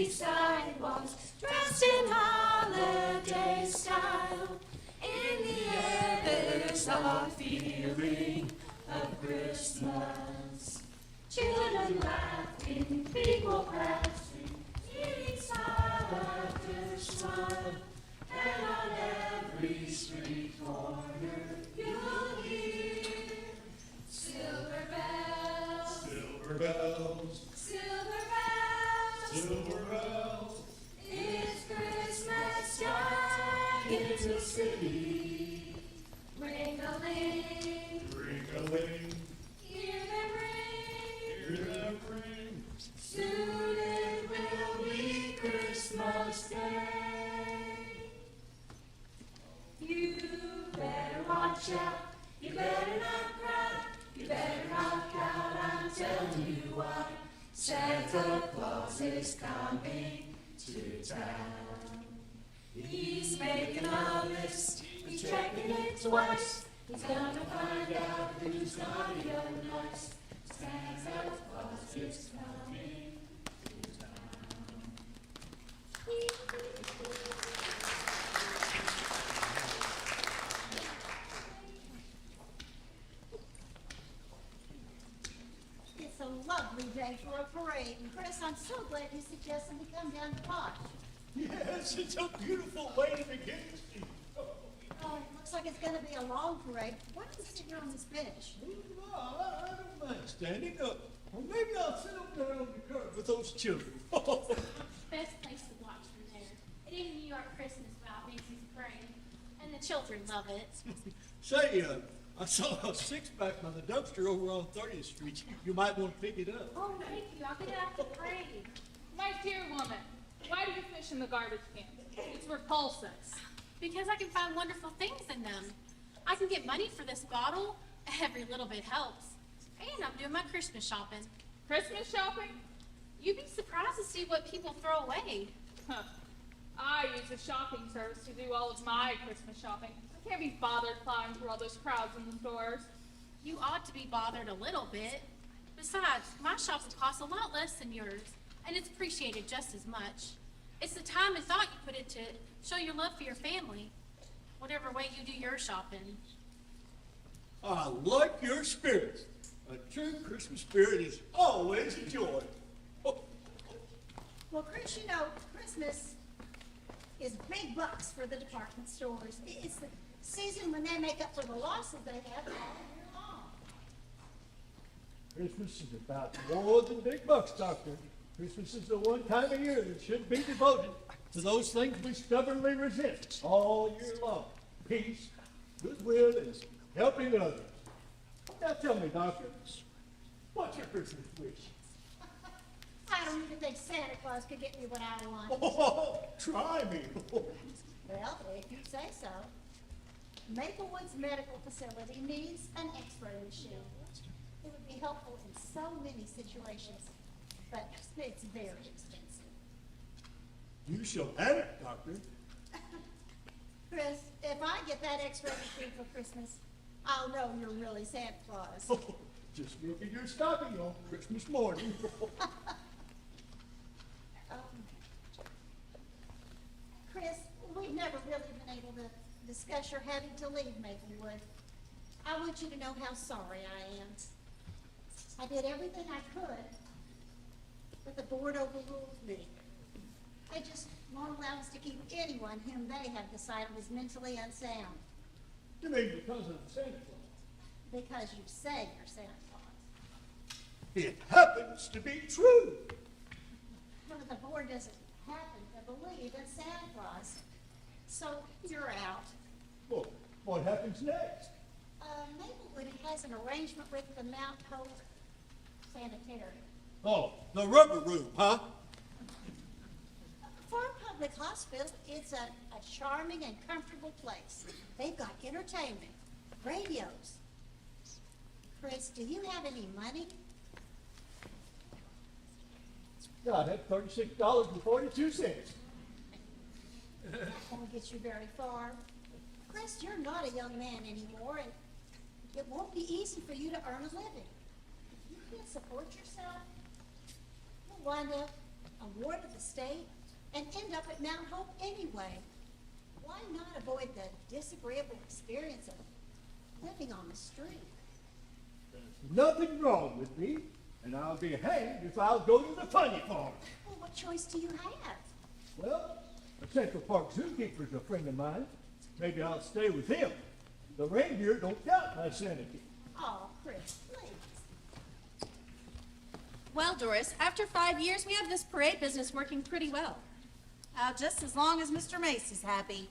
empty sidewalks, dressed in holiday style. In the air there's a feeling of Christmas. Children laughing, people passing, eating smile after smile. And on every street corner you'll hear silver bells, Silver bells, silver bells, silver bells. it's Christmas time in the city. Ring-a-ling, Ring-a-ling, hear them ring. hear them ring. Soon it will be Christmas Day. You better watch out. You better not cry. You better not pout. I'm telling you why. Santa Claus is coming to town. He's making a list. He's checking it twice. He's gonna find out who's naughty or nice. Santa Claus is coming to town. It's a lovely day for a parade, and Chris, I'm so glad you suggested we come down to watch. Yes, it's a beautiful way to begin the season. Oh, it looks like it's gonna be a long parade. Why don't you sit here on this bench? I don't mind standing up. Or maybe I'll sit up there on the curb with those children. Best place to watch from there. It is New York Christmas without Macy's parade, and the children love it. Say, I saw a six-pack by the dumpster over on 30th Street. You might want to pick it up. Oh, thank you. I'll get it after the parade. My dear woman, why do you fish in the garbage can? It's repulsive. Because I can find wonderful things in them. I can get money for this bottle. Every little bit helps. And I'm doing my Christmas shopping. Christmas shopping? You'd be surprised to see what people throw away. Huh. I use a shopping service to do all of my Christmas shopping. I can't be bothered plowing through all those crowds in the stores. You ought to be bothered a little bit. Besides, my shopping costs a lot less than yours, and it's appreciated just as much. It's the time and thought you put into it to show your love for your family, whatever way you do your shopping. I like your spirit. A true Christmas spirit is always a joy. Well, Chris, you know, Christmas is big bucks for the department stores. It's the season when they make up for the losses they have all year long. Christmas is about more than big bucks, Doctor. Christmas is the one time of year that should be devoted to those things we stubbornly resist all year long. Peace, goodwill, and helping others. Now tell me, Doctor, what's your Christmas wish? I don't even think Santa Claus could get me what I want. Oh, try me. Well, if you say so. Maplewood's medical facility needs an X-ray machine. It would be helpful in so many situations, but it's very expensive. You shall have it, Doctor. Chris, if I get that X-ray machine for Christmas, I'll know you're really Santa Claus. Just look at your stocking on Christmas morning. Chris, we've never really been able to discuss your having to leave Maplewood. I want you to know how sorry I am. I did everything I could, but the board overruled me. They just won't allow us to keep anyone whom they have decided is mentally unsound. You mean because of Santa Claus? Because you say you're Santa Claus. It happens to be true. Well, the board doesn't happen to believe in Santa Claus. So you're out. Well, what happens next? Maplewood has an arrangement with the Mount Hope Sanitarium. Oh, the rubber room, huh? For a public hospital, it's a charming and comfortable place. They've got entertainment, radios. Chris, do you have any money? Yeah, I have $36.42. That won't get you very far. Chris, you're not a young man anymore, and it won't be easy for you to earn a living. If you can't support yourself, you'll wind up a ward of the state and end up at Mount Hope anyway. Why not avoid the disagreeable experience of living on the street? There's nothing wrong with me, and I'll be hanged if I'll go to the funny farm. Well, what choice do you have? Well, the Central Park zookeeper's a friend of mine. Maybe I'll stay with him. The reindeer don't doubt my sanity. Oh, Chris, please. Well, Doris, after 5 years, we have this parade business working pretty well. Just as long as Mr. Macy's happy.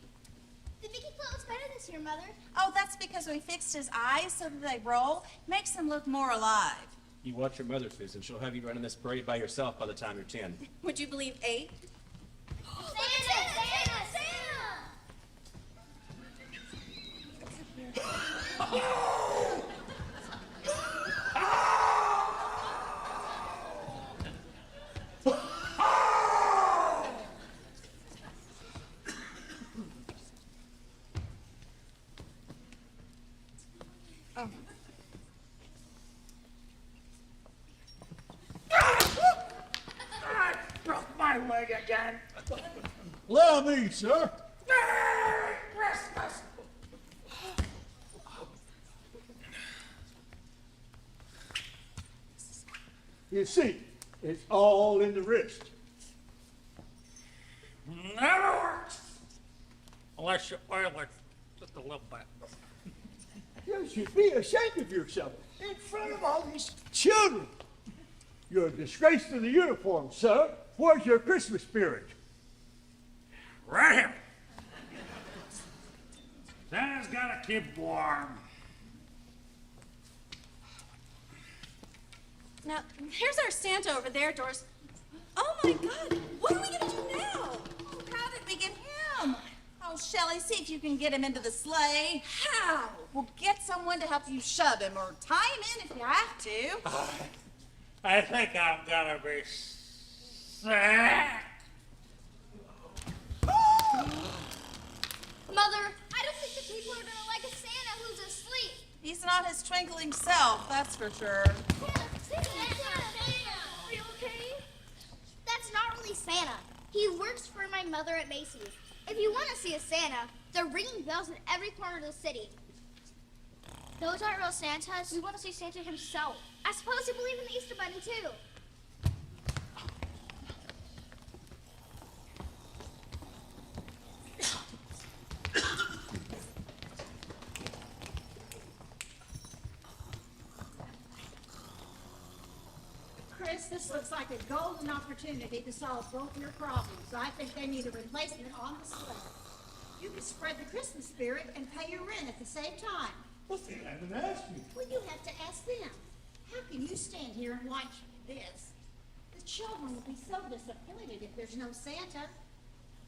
The Mickey float was better this year, Mother. Oh, that's because we fixed his eyes so that they roll. Makes him look more alive. You watch your mother, Susan. She'll have you running this parade by yourself by the time you're 10. Would you believe 8? Santa! I broke my leg again. Allow me, sir. Merry Christmas. You see, it's all in the wrist. Never works. Unless you oil it just a little bit. You should be ashamed of yourself in front of all these children. You're a disgrace to the uniform, sir. Where's your Christmas spirit? Right here. Santa's gotta keep warm. Now, here's our Santa over there, Doris. Oh, my God. What are we going to do now? Oh, how did we get him? Oh, Shelley, see if you can get him into the sleigh. How? Well, get someone to help you shove him or tie him in if you have to. I think I'm gonna be sick. Mother, I don't think the people are gonna like a Santa who's asleep. He's not his twinkling self, that's for sure. Santa! Are you okay? That's not really Santa. He works for my mother at Macy's. If you want to see a Santa, they're ringing bells in every corner of the city. Those aren't real Santas. We want to see Santa himself. I suppose you believe in the Easter Bunny, too. Chris, this looks like a golden opportunity to solve both your problems. I think they need a replacement on the sled. You can spread the Christmas spirit and pay your rent at the same time. Well, they haven't asked me. Well, you have to ask them. How can you stand here and watch this? The children will be so disappointed if there's no Santa.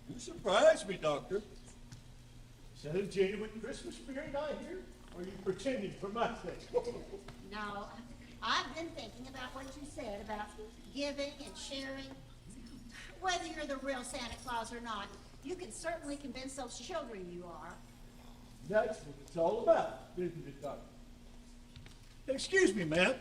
You surprised me, Doctor. Is that a genuine Christmas spirit I hear? Or are you pretending for my sake? No, I've been thinking about what you said about giving and sharing. Whether you're the real Santa Claus or not, you can certainly convince those children you are. That's what it's all about, isn't it, Doctor? Excuse me, ma'am.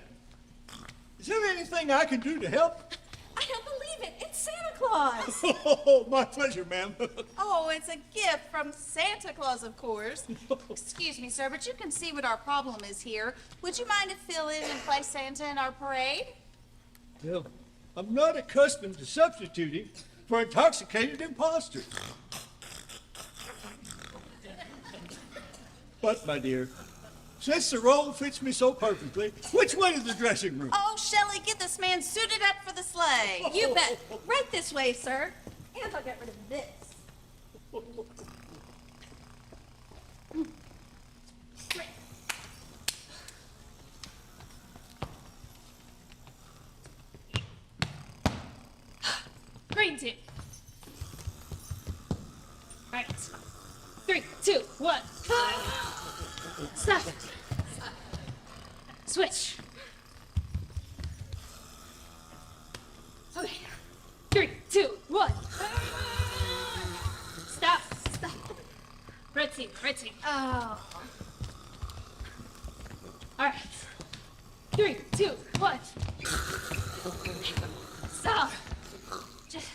Is there anything I can do to help? I don't believe it. It's Santa Claus. Oh, my pleasure, ma'am. Oh, it's a gift from Santa Claus, of course. Excuse me, sir, but you can see what our problem is here. Would you mind to fill in and play Santa in our parade? Well, I'm not accustomed to substituting for intoxicated imposters. But, my dear, since the role fits me so perfectly, which way to the dressing room? Oh, Shelley, get this man suited up for the sleigh. You bet. Right this way, sir. And I'll get rid of this. Green tea. Right. 3, 2, 1. Stop. Switch. Okay. 3, 2, 1. Stop. Stop. Red team. Red team. Oh. All right. 3, 2, 1. Stop. Just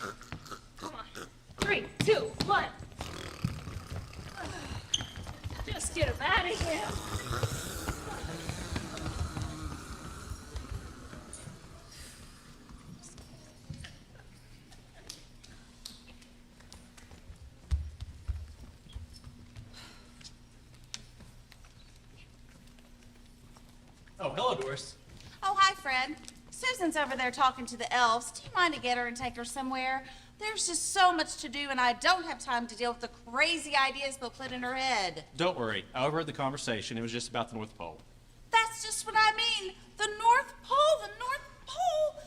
hello, Doris. Oh, hi, Fred. Susan's over there talking to the elves. Do you mind to get her and take her somewhere? There's just so much to do, and I don't have time to deal with the crazy ideas they'll put in her head. Don't worry. I overheard the conversation. It was just about the North Pole. That's just what I mean. The North Pole, the North Pole.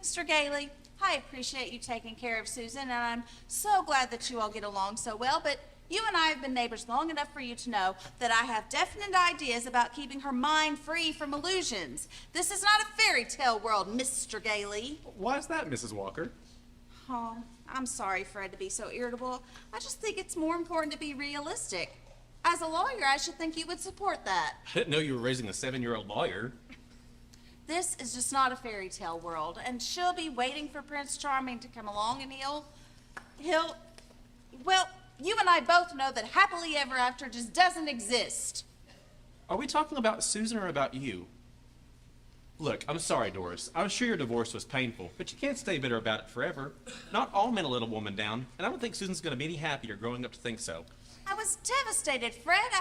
Mr. Gailey, I appreciate you taking care of Susan, and I'm so glad that you all get along so well, but you and I have been neighbors long enough for you to know that I have definite ideas about keeping her mind free from illusions. This is not a fairy tale world, Mr. Gailey. Why is that, Mrs. Walker? Oh, I'm sorry, Fred, to be so irritable. I just think it's more important to be realistic. As a lawyer, I should think you would support that. I didn't know you were raising a 7-year-old lawyer. This is just not a fairy tale world, and she'll be waiting for Prince Charming to come along, and well, you and I both know that happily ever after just doesn't exist. Are we talking about Susan or about you? Look, I'm sorry, Doris. I'm sure your divorce was painful, but you can't stay bitter about it forever. Not all men will let a woman down, and I don't think Susan's going to be any happier growing up to think so. I was devastated, Fred.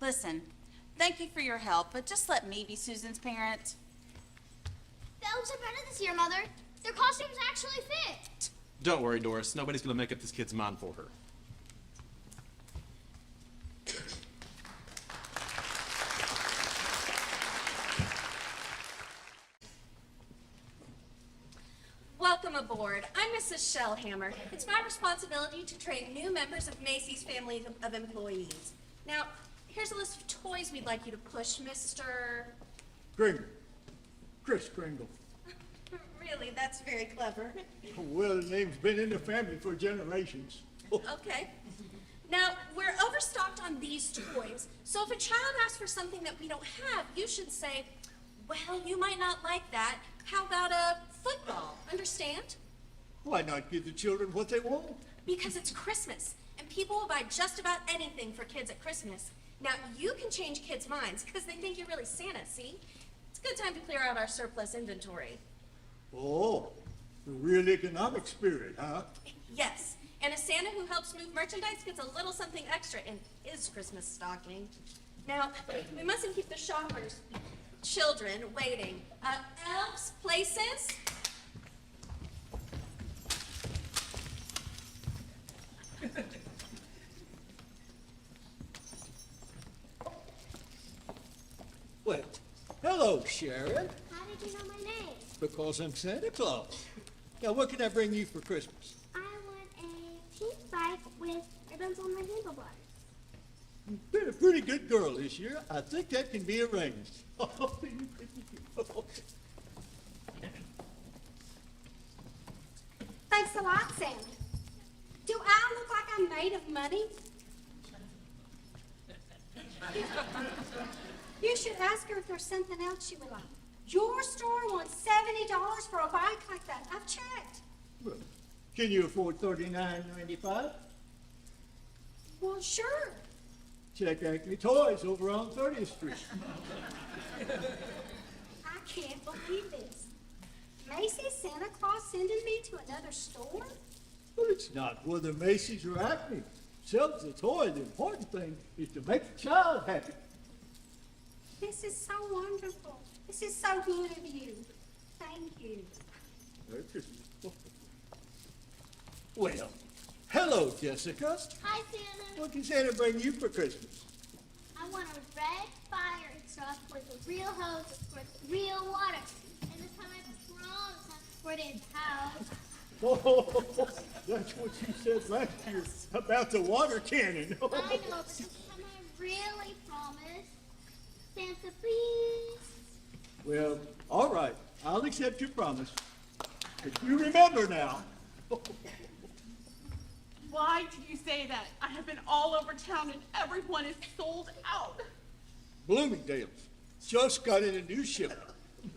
Listen, thank you for your help, but just let me be Susan's parent. The elves are better this year, Mother. Their costumes actually fit. Don't worry, Doris. Nobody's going to make up this kid's mind for her. Welcome aboard. I'm Mrs. Shellhammer. It's my responsibility to train new members of Macy's family of employees. Now, here's a list of toys we'd like you to push, Mr. Kringle. Chris Kringle. Really, that's very clever. Well, the name's been in the family for generations. Okay. Now, we're overstocked on these toys, so if a child asks for something that we don't have, you should say, well, you might not like that. How about a football? Understand? Why not give the children what they want? Because it's Christmas, and people will buy just about anything for kids at Christmas. Now, you can change kids' minds, because they think you're really Santa, see? It's a good time to clear out our surplus inventory. Oh, the real economic spirit, huh? Yes, and a Santa who helps move merchandise gets a little something extra in his Christmas stocking. Now, we mustn't keep the shoppers, children, waiting. Elves, places? Well, hello, Sharon. How did you know my name? Because I'm Santa Claus. Now, what can I bring you for Christmas? I want a pink bike with ribbons on the handlebars. You've been a pretty good girl this year. I think that can be arranged. Thanks a lot, Sam. Do I look like I'm made of money? You should ask her if there's something else she would like. Your store wants $70 for a bike like that. I've checked. Well, can you afford $39.95? Well, sure. Check Acme Toys over on 30th Street. I can't believe this. Macy's Santa Claus sending me to another store? But it's not whether Macy's or Acme sells the toy. The important thing is to make the child happy. This is so wonderful. This is so good of you. Thank you. Merry Christmas. Well, hello, Jessica. Hi, Santa. What can Santa bring you for Christmas? I want a red fire truck with a real hose that squirts real water. And this time I promise not to squirt it in house. Oh, that's what you said last year about the water cannon. I know, but this time I really promise. Santa, please. Well, all right. I'll accept your promise. But you remember now. Why do you say that? I have been all over town and everyone is sold out. Bloomingdale's just got in a new shipment.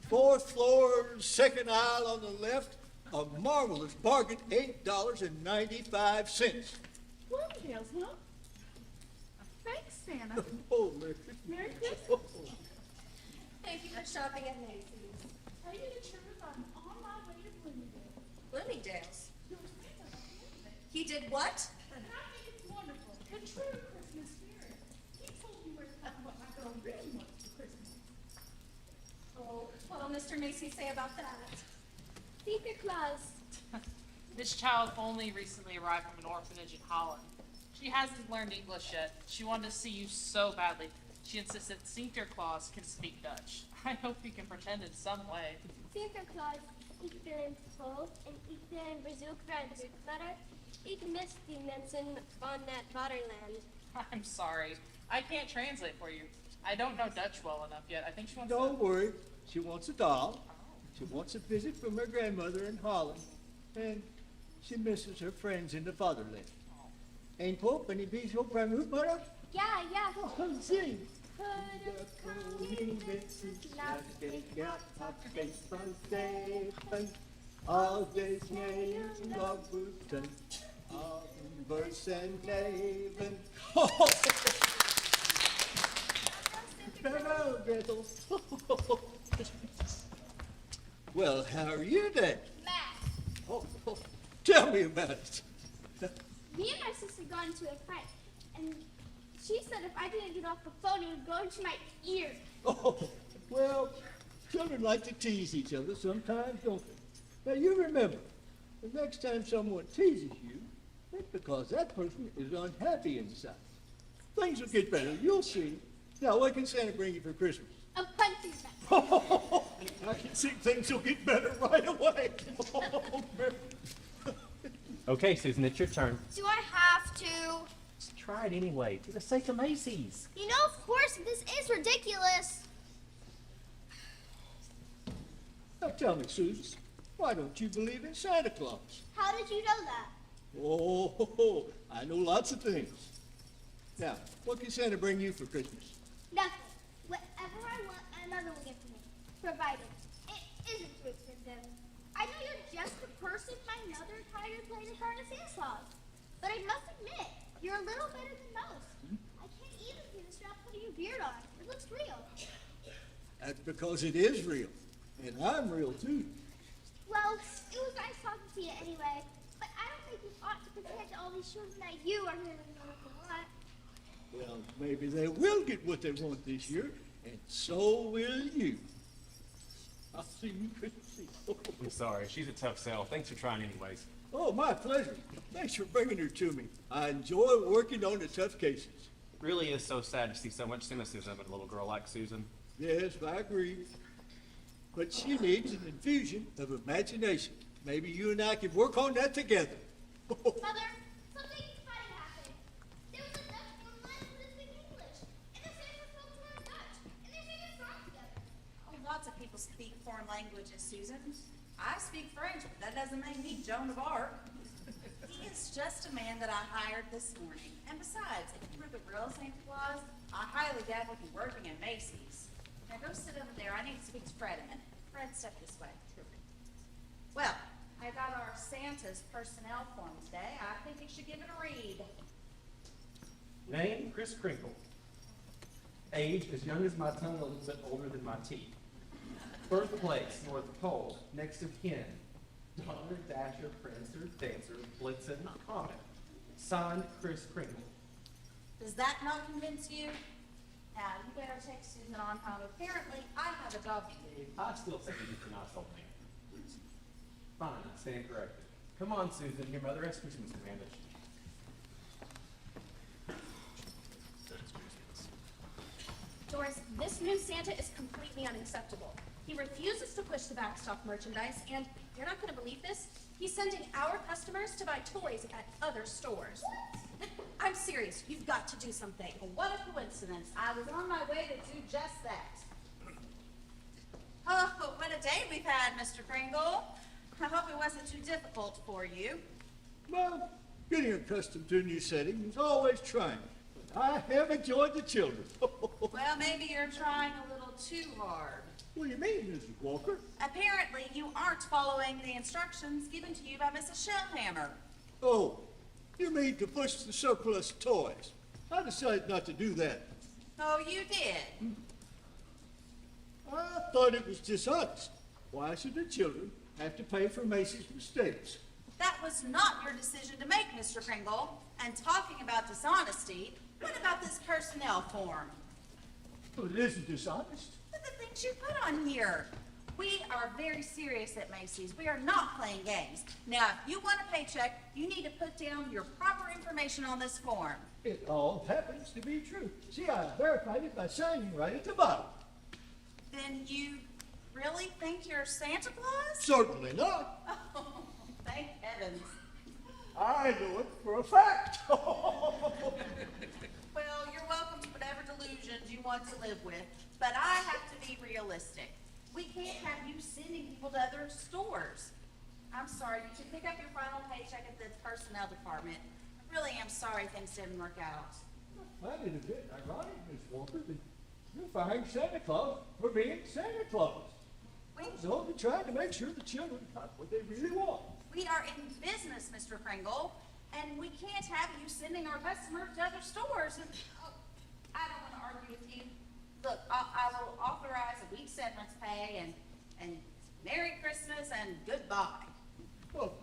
4th floor, second aisle on the left. A marvelous bargain, $8.95. Bloomingdale's, huh? Thanks, Santa. Oh, Merry Christmas. Merry Christmas. Thank you for shopping at Macy's. Tell you the truth, I'm on my way to Bloomingdale's. Bloomingdale's. Your Santa recommended it. He did what? And I think it's wonderful. The true Christmas spirit. He told me where to find what my girl really wants for Christmas. What'll Mr. Macy say about that? Santa Claus. This child only recently arrived from an orphanage in Holland. She hasn't learned English yet. She wanted to see you so badly. She insisted Santa Claus can speak Dutch. I hope he can pretend in some way. Santa Claus, ik ben vol en ik ben bezoek naar de vader. Ik mis die mensen van het vaderland. I'm sorry. I can't translate for you. I don't know Dutch well enough yet. I think she wants Don't worry, she wants a doll. She wants a visit from her grandmother in Holland. And she misses her friends in the fatherland. Ain't Pope any bees op haar moed, maar? Ja, ja. Oh, zing. De koning laat ik Als de sneeuw nog boeten, al een beurs en leven. Farewell, Gretel. Well, how are you then? Matt. Oh, tell me about it. Me and my sister got into a fight, and she said if I didn't get off the phone, it would go into my ear. Oh, well, children like to tease each other sometimes, don't they? Now, you remember, the next time someone teases you, it's because that person is unhappy inside. Things will get better, you'll see. Now, what can Santa bring you for Christmas? A punching bag. I can see things will get better right away. Okay, Susan, it's your turn. Do I have to? Just try it anyway, for the sake of Macy's. You know, of course, this is ridiculous. Now, tell me, Susan, why don't you believe in Santa Claus? How did you know that? Oh, I know lots of things. Now, what can Santa bring you for Christmas? Nothing. Whatever I want, my mother will give to me, provided it isn't too expensive. I know you're just the person my mother hired to play the part of Santa Claus, but I must admit, you're a little better than most. I can't even see the strap putting your beard on. It looks real. That's because it is real, and I'm real too. Well, it was nice talking to you anyway, but I don't think you ought to pretend to all these children that you are going to know what they want. Well, maybe they will get what they want this year, and so will you. I'll see you Christmas Eve. I'm sorry, she's a tough sell. Thanks for trying anyways. Oh, my pleasure. Thanks for bringing her to me. I enjoy working on the tough cases. It really is so sad to see so much cynicism in a little girl like Susan. Yes, I agree. But she needs an infusion of imagination. Maybe you and I can work on that together. Mother, something funny happened. There was a Dutch woman who didn't speak English, and the Santa spoke to her in Dutch, and they sang a song together. Oh, lots of people speak foreign languages, Susan. I speak French, but that doesn't make me Joan of Arc. He is just a man that I hired this morning. And besides, if you were the real Santa Claus, I highly doubt he'd be working at Macy's. Now go sit over there. I need to speak to Fred a minute. Fred, step this way. Well, I got our Santa's personnel form today. I think you should give it a read. Name, Chris Crinkle. Age, as young as my tongue, a little bit older than my teeth. Birthplace, North Pole, next of kin. Donner, Dasher, Prancer, Dancer, Blitzen, Comet. Signed, Chris Crinkle. Does that not convince you? Now, you better take Susan on home. Apparently, I have a job to do. I still think he's a nice old man. Fine, I stand corrected. Come on, Susan, your mother has Christmas commanded. Doris, this new Santa is completely unacceptable. He refuses to push the backstock merchandise, and you're not going to believe this, he's sending our customers to buy toys at other stores. I'm serious, you've got to do something. Well, what a coincidence. I was on my way to do just that. Oh, what a day we've had, Mr. Kringle. I hope it wasn't too difficult for you. Well, getting accustomed to a new setting is always trying. I have enjoyed the children. Well, maybe you're trying a little too hard. What do you mean, Mrs. Walker? Apparently, you aren't following the instructions given to you by Mrs. Shellhammer. Oh, you mean to push the surplus toys. I decided not to do that. Oh, you did? I thought it was dishonest. Why should the children have to pay for Macy's mistakes? That was not your decision to make, Mr. Kringle. And talking about dishonesty, what about this personnel form? Well, it isn't dishonest. Look at the things you put on here. We are very serious at Macy's. We are not playing games. Now, if you want a paycheck, you need to put down your proper information on this form. It all happens to be true. See, I verified it by signing right at the bottom. Then you really think you're Santa Claus? Certainly not. Oh, thank heavens. I know it for a fact. Well, you're welcome to whatever delusions you want to live with, but I have to be realistic. We can't have you sending people to other stores. I'm sorry, you should pick up your final paycheck at the personnel department. I really am sorry things didn't work out. I find it a bit ironic, Miss Walker, that you're firing Santa Claus for being Santa Claus. I was only trying to make sure the children got what they really want. We are in business, Mr. Kringle, and we can't have you sending our customers to other stores. And, I don't want to argue with you. Look, I will authorize a week's severance pay and Merry Christmas and goodbye. Well,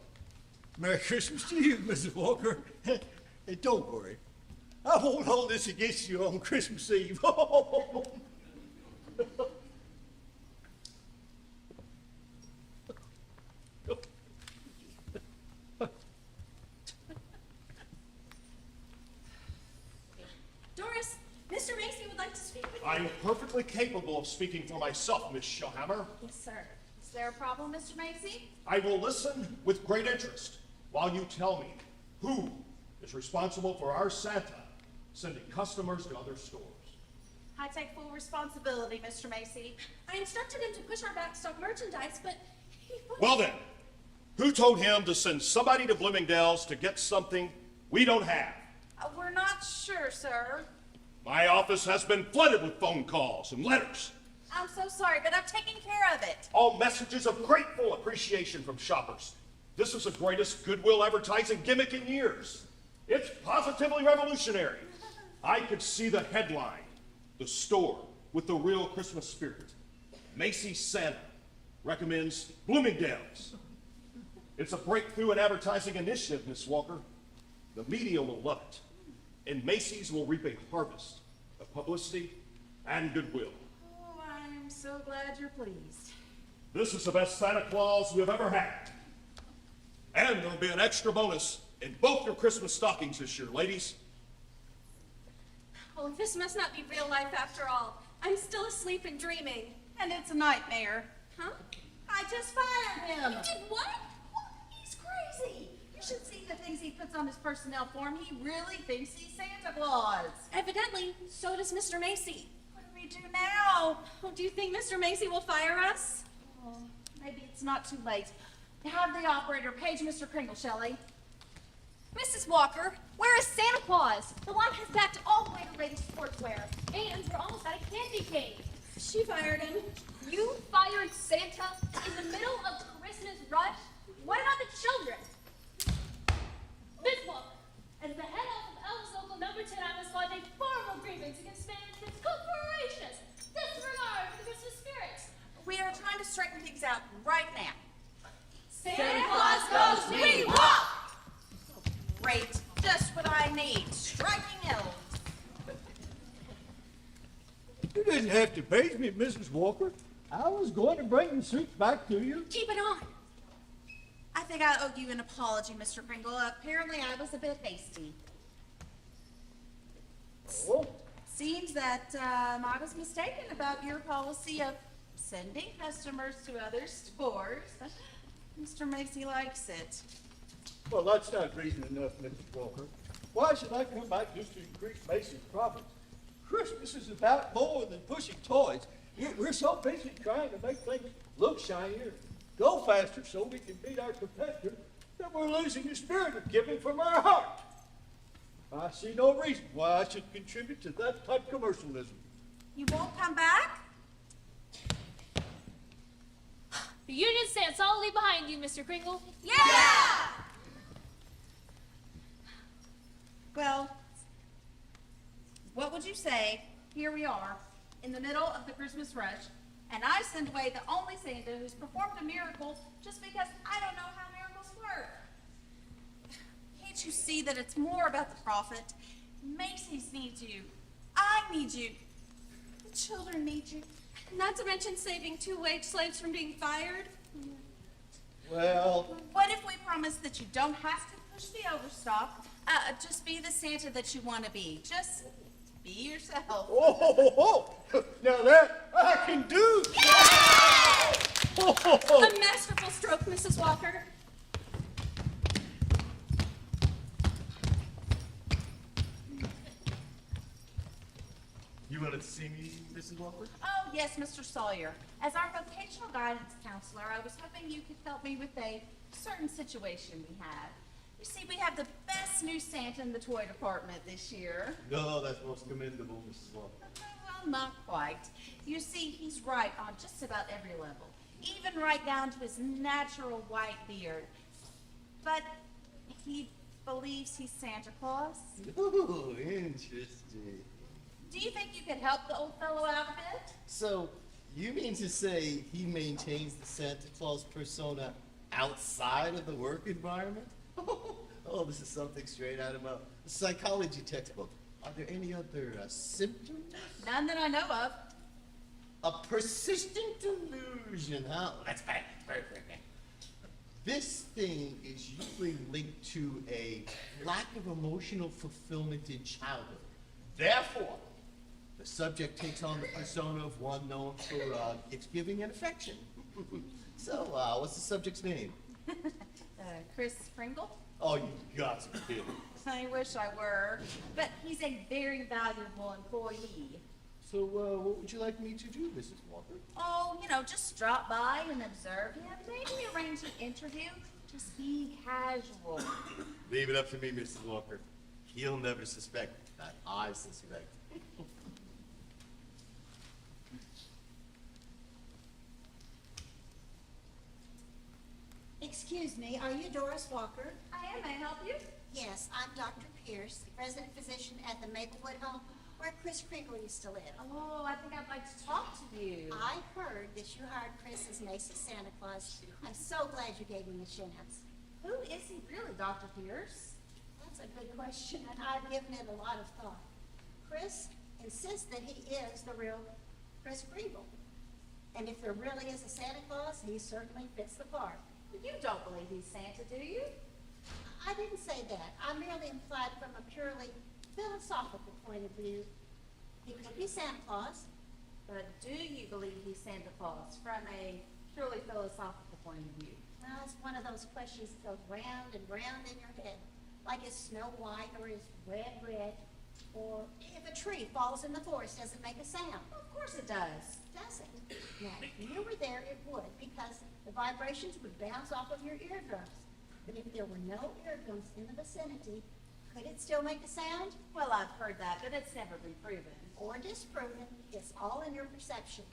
Merry Christmas to you, Mrs. Walker. Hey, don't worry. I won't hold this against you on Christmas Eve. Doris, Mr. Macy would like to speak with you. I am perfectly capable of speaking for myself, Miss Shellhammer. Yes, sir. Is there a problem, Mr. Macy? I will listen with great interest while you tell me who is responsible for our Santa sending customers to other stores. I take full responsibility, Mr. Macy. I instructed him to push our backstock merchandise, but he wouldn't. Well then, who told him to send somebody to Bloomingdale's to get something we don't have? We're not sure, sir. My office has been flooded with phone calls and letters. I'm so sorry, but I'm taking care of it. All messages of grateful appreciation from shoppers. This is the greatest goodwill advertising gimmick in years. It's positively revolutionary. I could see the headline, the store with the real Christmas spirit. Macy's Santa recommends Bloomingdale's. It's a breakthrough in advertising initiative, Miss Walker. The media will love it, and Macy's will reap a harvest of publicity and goodwill. Oh, I'm so glad you're pleased. This is the best Santa Claus we have ever had. And there'll be an extra bonus in both your Christmas stockings this year, ladies. Oh, this must not be real life after all. I'm still asleep and dreaming. And it's a nightmare. Huh? I just fired him. You did what? He's crazy. You should see the things he puts on his personnel form. He really thinks he's Santa Claus. Evidently, so does Mr. Macy. What do we do now? Oh, do you think Mr. Macy will fire us? Oh, maybe it's not too late. Have the operator page Mr. Kringle, Shelley. Mrs. Walker, where is Santa Claus? The line has backed all the way to Lady Sportswear. And we're almost at a candy cane. She fired him. You fired Santa in the middle of Christmas rush? What about the children? Miss Walker, as the head of Elvis Local Number 10, I must lodge a formal grievance against management's corporations disregard for the Christmas spirit. We are trying to straighten things out right now. Santa Claus goes, we walk! Great. Just what I need. Striking elves. You didn't have to page me, Mrs. Walker. I was going to bring the suit back to you. Keep it on. I think I owe you an apology, Mr. Kringle. Apparently I was a bit hasty. Oh, Seems that I was mistaken about your policy of sending customers to other stores. Mr. Macy likes it. well, that's not reason enough, Mrs. Walker. Why should I come back just to increase Macy's profits? Christmas is about more than pushing toys. We're so busy trying to make things look shinier, go faster so we can beat our competitors that we're losing the spirit of giving from our heart. I see no reason why I should contribute to that type of commercialism. You won't come back? The union stands solidly behind you, Mr. Kringle. Yeah! Well, what would you say? Here we are, in the middle of the Christmas rush, and I send away the only Santa who's performed a miracle just because I don't know how miracles work. Can't you see that it's more about the profit? Macy's needs you. I need you. The children need you. Not to mention saving 2 wage slaves from being fired. Well, What if we promise that you don't have to push the overstock? Just be the Santa that you want to be. Just be yourself. Now that I can do. A masterful stroke, Mrs. Walker. You wanted to see me, Mrs. Walker? Oh, yes, Mr. Sawyer. As our vocational guidance counselor, I was hoping you could help me with a certain situation we have. You see, we have the best new Santa in the toy department this year. No, that's most commendable, Mrs. Walker. Well, not quite. You see, he's right on just about every level, even right down to his natural white beard. But he believes he's Santa Claus. Ooh, interesting. Do you think you could help the old fellow out a bit? So, you mean to say he maintains the Santa Claus persona outside of the work environment? Oh, this is something straight out of a psychology textbook. Are there any other symptoms? None that I know of. A persistent delusion, huh? That's bad. Very, very bad. This thing is usually linked to a lack of emotional fulfillment in childhood. Therefore, the subject takes on the persona of one known for gift giving and affection. So, what's the subject's name? Chris Pringle? Oh, you got to be kidding. I wish I were, but he's a very valuable employee. So, what would you like me to do, Mrs. Walker? Oh, just drop by and observe him. Maybe arrange an interview. Just be casual. Leave it up to me, Mrs. Walker. He'll never suspect that I suspect. Excuse me, are you Doris Walker? I am. May I help you? Yes, I'm Dr. Pierce, the resident physician at the Maplewood home where Chris Kringle used to live. Oh, I think I'd like to talk to you. I heard that you hired Chris as Macy's Santa Claus. I'm so glad you gave him a chance. Who is he really, Dr. Pierce? That's a good question, and I've given it a lot of thought. Chris insists that he is the real Chris Kringle. And if there really is a Santa Claus, he certainly fits the part. But you don't believe he's Santa, do you? I didn't say that. I merely implied from a purely philosophical point of view. He could be Santa Claus. But do you believe he's Santa Claus from a purely philosophical point of view? Well, it's one of those questions that goes round and round in your head. Like is Snow White or is red red? Or if a tree falls in the forest, does it make a sound? Of course it does. Does it? Now, if you were there, it would, because the vibrations would bounce off of your eardrums. But if there were no eardrums in the vicinity, could it still make a sound? Well, I've heard that, but it's never been proven. Or disproven? It's all in your perception.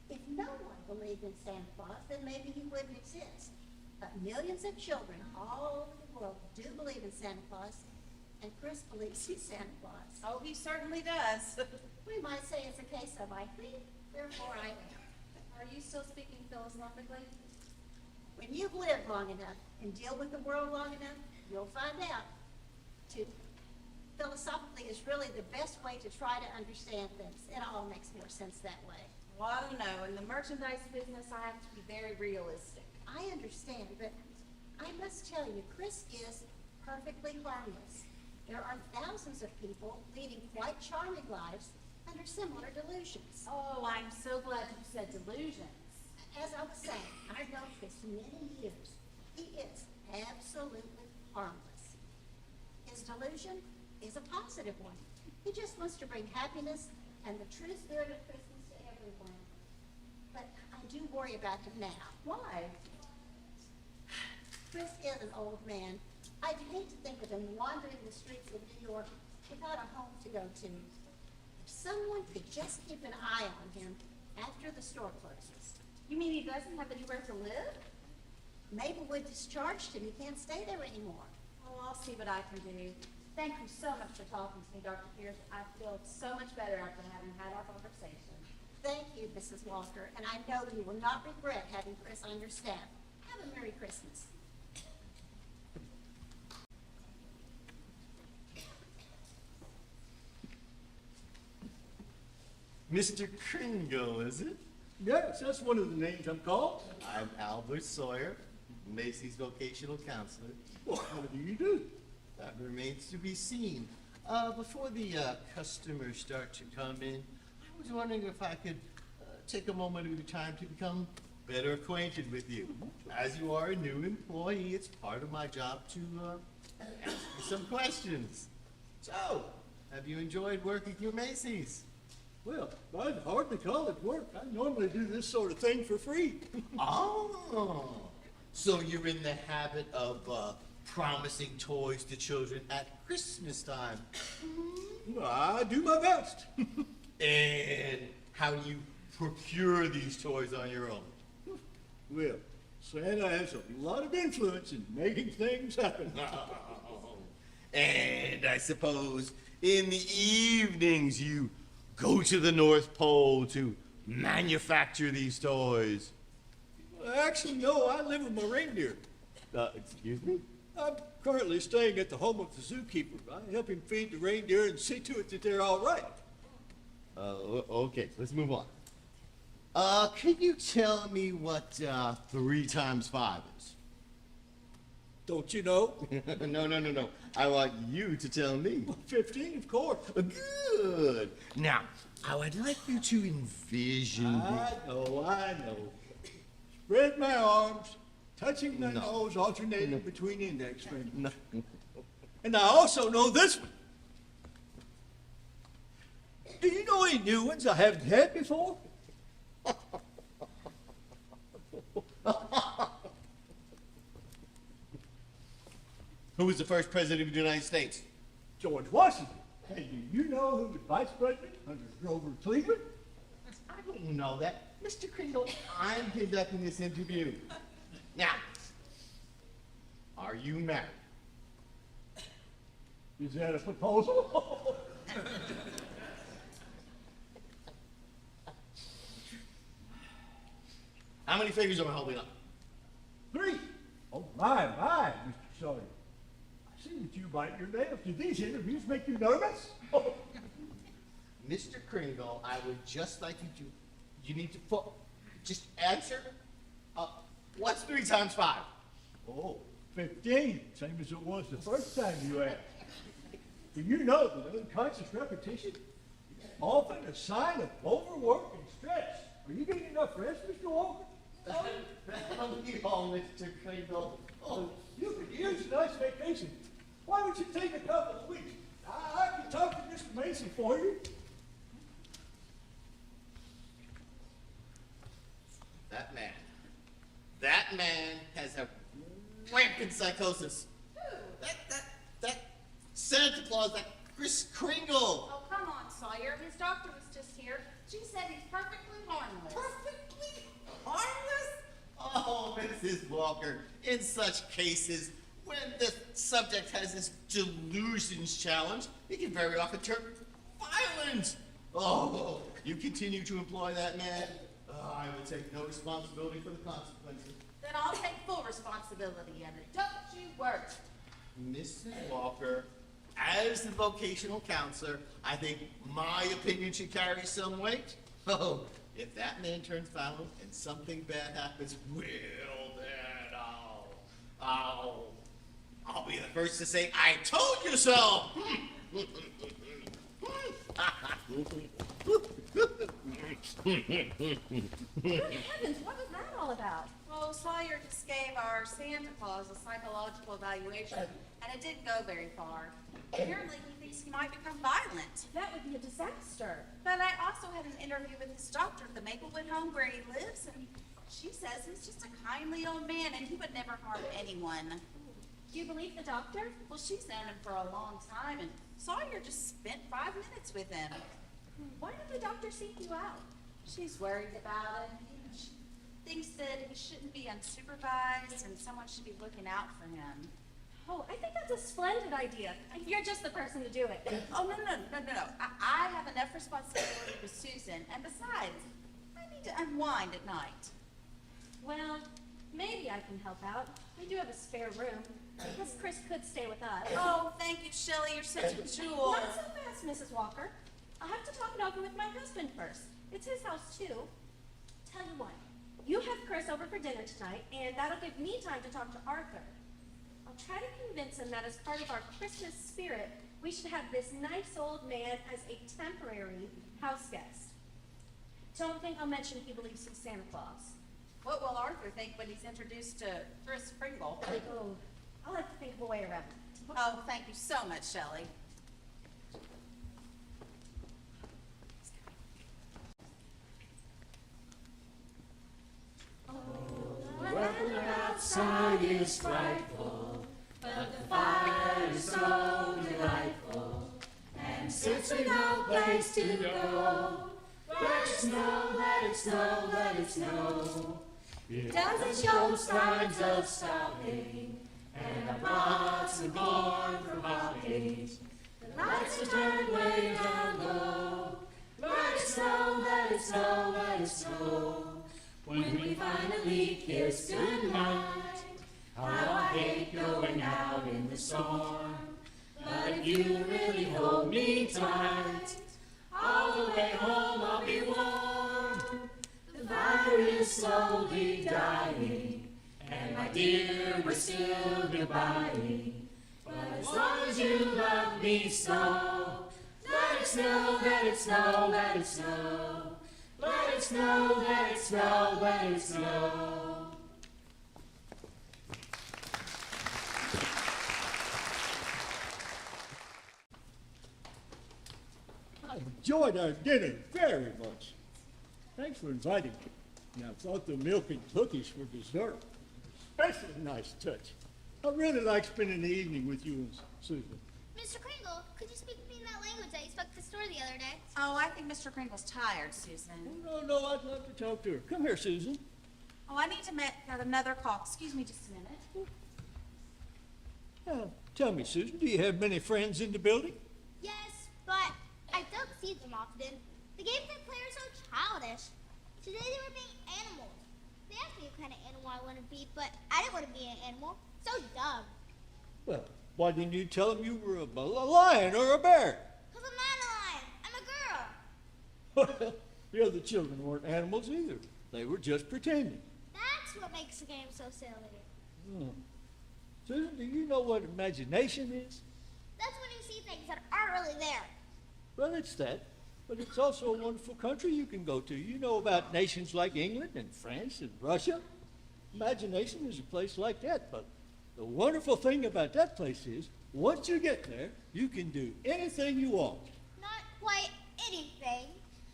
If no one believed in Santa Claus, then maybe he wouldn't exist. But millions of children all over the world do believe in Santa Claus, and Chris believes he's Santa Claus. Oh, he certainly does. We might say it's a case of I think, therefore I am. Are you still speaking philosophically? When you've lived long enough and deal with the world long enough, you'll find out. Philosophically is really the best way to try to understand things. It all makes more sense that way. Well, I don't know. In the merchandise business, I have to be very realistic. I understand, but I must tell you, Chris is perfectly harmless. There are thousands of people leading quite charming lives under similar delusions. Oh, I'm so glad you said delusions. As I was saying, I've known Chris many years. He is absolutely harmless. His delusion is a positive one. He just wants to bring happiness and the true spirit of Christmas to everyone. But I do worry about him now. Why? Chris is an old man. I'd hate to think of him wandering the streets of New York without a home to go to. If someone could just keep an eye on him after the store closes. You mean he doesn't have anywhere to live? Maplewood discharged him. He can't stay there anymore. Oh, I'll see what I can do. Thank you so much for talking to me, Dr. Pierce. I feel so much better after having had our conversation. Thank you, Mrs. Walker, and I know you will not regret having Chris on your staff. Have a Merry Christmas. Mr. Kringle, is it? Yes, that's one of the names I'm called. I'm Albert Sawyer, Macy's vocational counselor. Well, how do you do? That remains to be seen. Before the customers start to come in, I was wondering if I could take a moment of your time to become better acquainted with you. As you are a new employee, it's part of my job to ask you some questions. So, have you enjoyed working through Macy's? Well, I'd hardly call it work. I normally do this sort of thing for free. Oh, so you're in the habit of promising toys to children at Christmas time. Well, I do my best. And how do you procure these toys on your own? Well, Santa has a lot of influence in making things happen. And I suppose in the evenings you go to the North Pole to manufacture these toys. Actually, no, I live with my reindeer. Excuse me? I'm currently staying at the home of the zookeeper. I help him feed the reindeer and see to it that they're all right. Okay, let's move on. Can you tell me what 3 times 5 is? Don't you know? No. I want you to tell me. 15, of course. Good. Now, I would like you to envision I know. Spread my arms, touching my nose, alternating between index fingers. No. And I also know this one. Do you know any new ones I haven't had before? Who was the first president of the United States? George Washington. And do you know who was vice president under Grover Cleveland? I don't know that. Mr. Kringle, I'm conducting this interview. Now, are you married? Is that a proposal? How many fingers am I holding up? 3. Oh, my, Mr. Sawyer. I see that you bite your nails. Do these interviews make you nervous? Mr. Kringle, I would just like you to, you need to just answer, what's 3 times 5? Oh, 15, same as it was the first time you asked. Do you know that unconscious repetition is often a sign of overwork and stress? Are you getting enough rest, Mr. Walker? Oh, Mr. Kringle. Oh, you could use a nice vacation. Why don't you take a couple of weeks? I can talk to Mr. Mason for you. That man has a rampant psychosis. That Santa Claus, that Kris Kringle. Oh, come on, Sawyer. His doctor was just here. She said he's perfectly harmless. Perfectly harmless? Oh, Mrs. Walker, in such cases, when the subject has this delusions challenge, it can very often turn violent. Oh, you continue to employ that man, I will take no responsibility for the consequences. Then I'll take full responsibility of it. Don't you worry. Mrs. Walker, as the vocational counselor, I think my opinion should carry some weight. Oh, if that man turns violent and something bad happens, well, then I'll be the first to say, I told you so! Good heavens, what was that all about? Well, Sawyer just gave our Santa Claus a psychological evaluation, and it didn't go very far. Apparently, he thinks he might become violent. That would be a disaster. But I also had an interview with his doctor at the Maplewood home where he lives, and she says he's just a kindly old man, and he would never harm anyone. Do you believe the doctor? Well, she's known him for a long time, and Sawyer just spent 5 minutes with him. Why did the doctor seek you out? She's worried about him. She thinks that he shouldn't be unsupervised, and someone should be looking out for him. Oh, I think that's a splendid idea. You're just the person to do it. Oh, no. I have enough responsibility with Susan, and besides, I need to unwind at night. Well, maybe I can help out. We do have a spare room. I guess Chris could stay with us. Oh, thank you, Shelley. You're such a jewel. Not so fast, Mrs. Walker. I'll have to talk it over with my husband first. It's his house too. Tell you what, you have Chris over for dinner tonight, and that'll give me time to talk to Arthur. I'll try to convince him that as part of our Christmas spirit, we should have this nice old man as a temporary house guest. Don't think I'll mention he believes in Santa Claus. What will Arthur think when he's introduced to Chris Kringle? Oh, I'll have to think of a way around it. Oh, thank you so much, Shelley. Weather outside is frightful, but the fire is so delightful. And since we no place to go, let it snow, let it snow, let it snow. It doesn't show signs of stopping, and our pots are born for hopping. The lights are turned way down low. Let it snow, let it snow, let it snow. When we finally kiss goodnight, how I hate going out in the storm. But if you really hold me tight, all the way home I'll be warm. The fire is slowly dying, and my dear, we're still goodbying. But as long as you love me so, let it snow, let it snow, let it snow. Let it snow, let it snow, let it snow. I enjoyed our dinner very much. Thanks for inviting me. And I thought the milk and cookies for dessert. Especially a nice touch. I really like spending the evening with you and Susan. Mr. Kringle, could you speak to me in that language that you spoke at the store the other day? Oh, I think Mr. Kringle's tired, Susan. Oh, no, I'd love to talk to her. Come here, Susan. Oh, I need to make another call. Excuse me just a minute. Now, tell me, Susan, do you have many friends in the building? Yes, but I don't see them often. The games they play are so childish. Today they were being animals. They asked me what kind of animal I want to be, but I didn't want to be an animal. So dumb. Well, why didn't you tell them you were a lion or a bear? Because I'm not a lion. I'm a girl. Well, the other children weren't animals either. They were just pretending. That's what makes the game so silly. Hmm. Susan, do you know what imagination is? That's when you see things that aren't really there. Well, it's that. But it's also a wonderful country you can go to. You know about nations like England and France and Russia. Imagination is a place like that. But the wonderful thing about that place is, once you get there, you can do anything you want. Not quite anything.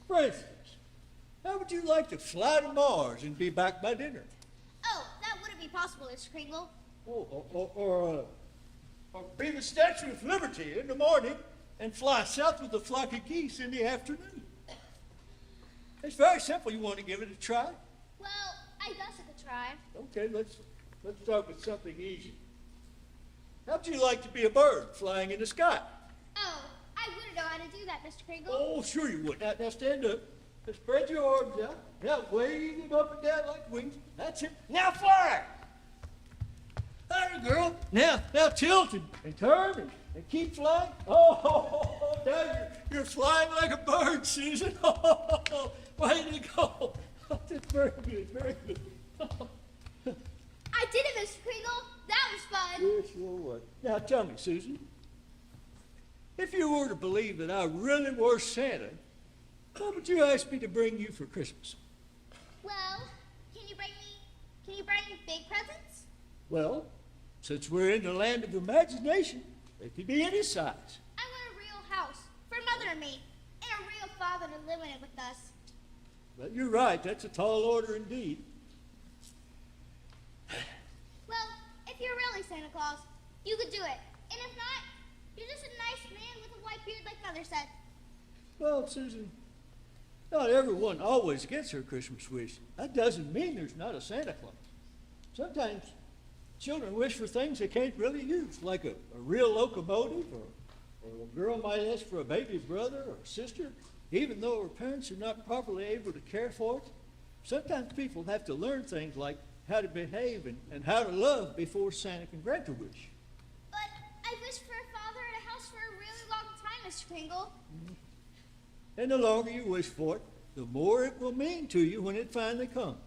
For instance, how would you like to fly to Mars and be back by dinner? Oh, that wouldn't be possible, Mr. Kringle. Or be the Statue of Liberty in the morning and fly south with a flock of geese in the afternoon. It's very simple. You want to give it a try? Well, I guess I could try. Okay, let's start with something easy. How'd you like to be a bird flying in the sky? Oh, I wouldn't know how to do that, Mr. Kringle. Oh, sure you would. Now stand up. Now spread your arms out. Now wave them up and down like wings. That's it. Now fly! There, girl. Now tilt and turn and keep flying. Oh, now you're flying like a bird, Susan. Oh, way to go. That's very good, very good. I did it, Mr. Kringle. That was fun. Yes, sure was. Now tell me, Susan, if you were to believe that I really were Santa, what would you ask me to bring you for Christmas? Well, can you bring me big presents? Well, since we're in the land of imagination, they could be any size. I want a real house for Mother and me, and a real father to live in it with us. Well, you're right. That's a tall order indeed. Well, if you're really Santa Claus, you could do it. And if not, you're just a nice man with a white beard like Mother said. Well, Susan, not everyone always gets her Christmas wish. That doesn't mean there's not a Santa Claus. Sometimes children wish for things they can't really use, like a real locomotive, or a girl might ask for a baby brother or sister, even though her parents are not properly able to care for it. Sometimes people have to learn things like how to behave and how to love before Santa can grant a wish. But I wished for a father and a house for a really long time, Mr. Kringle. And the longer you wish for it, the more it will mean to you when it finally comes.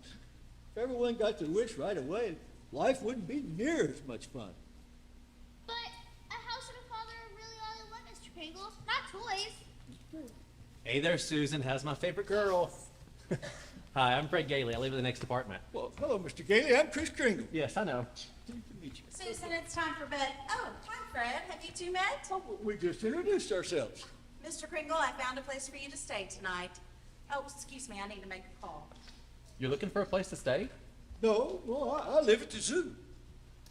If everyone got their wish right away, life wouldn't be near as much fun. But a house and a father are really all I want, Mr. Pringle, not toys. Hey there, Susan. How's my favorite girl? Hi, I'm Fred Gailey. I live in the next apartment. Well, hello, Mr. Gailey. I'm Chris Kringle. Yes, I know. Pleased to meet you. Susan, it's time for bed. Oh, hi, Fred. Have you two met? Oh, we just introduced ourselves. Mr. Kringle, I found a place for you to stay tonight. Oh, excuse me, I need to make a call. You're looking for a place to stay? No, well, I live at the zoo.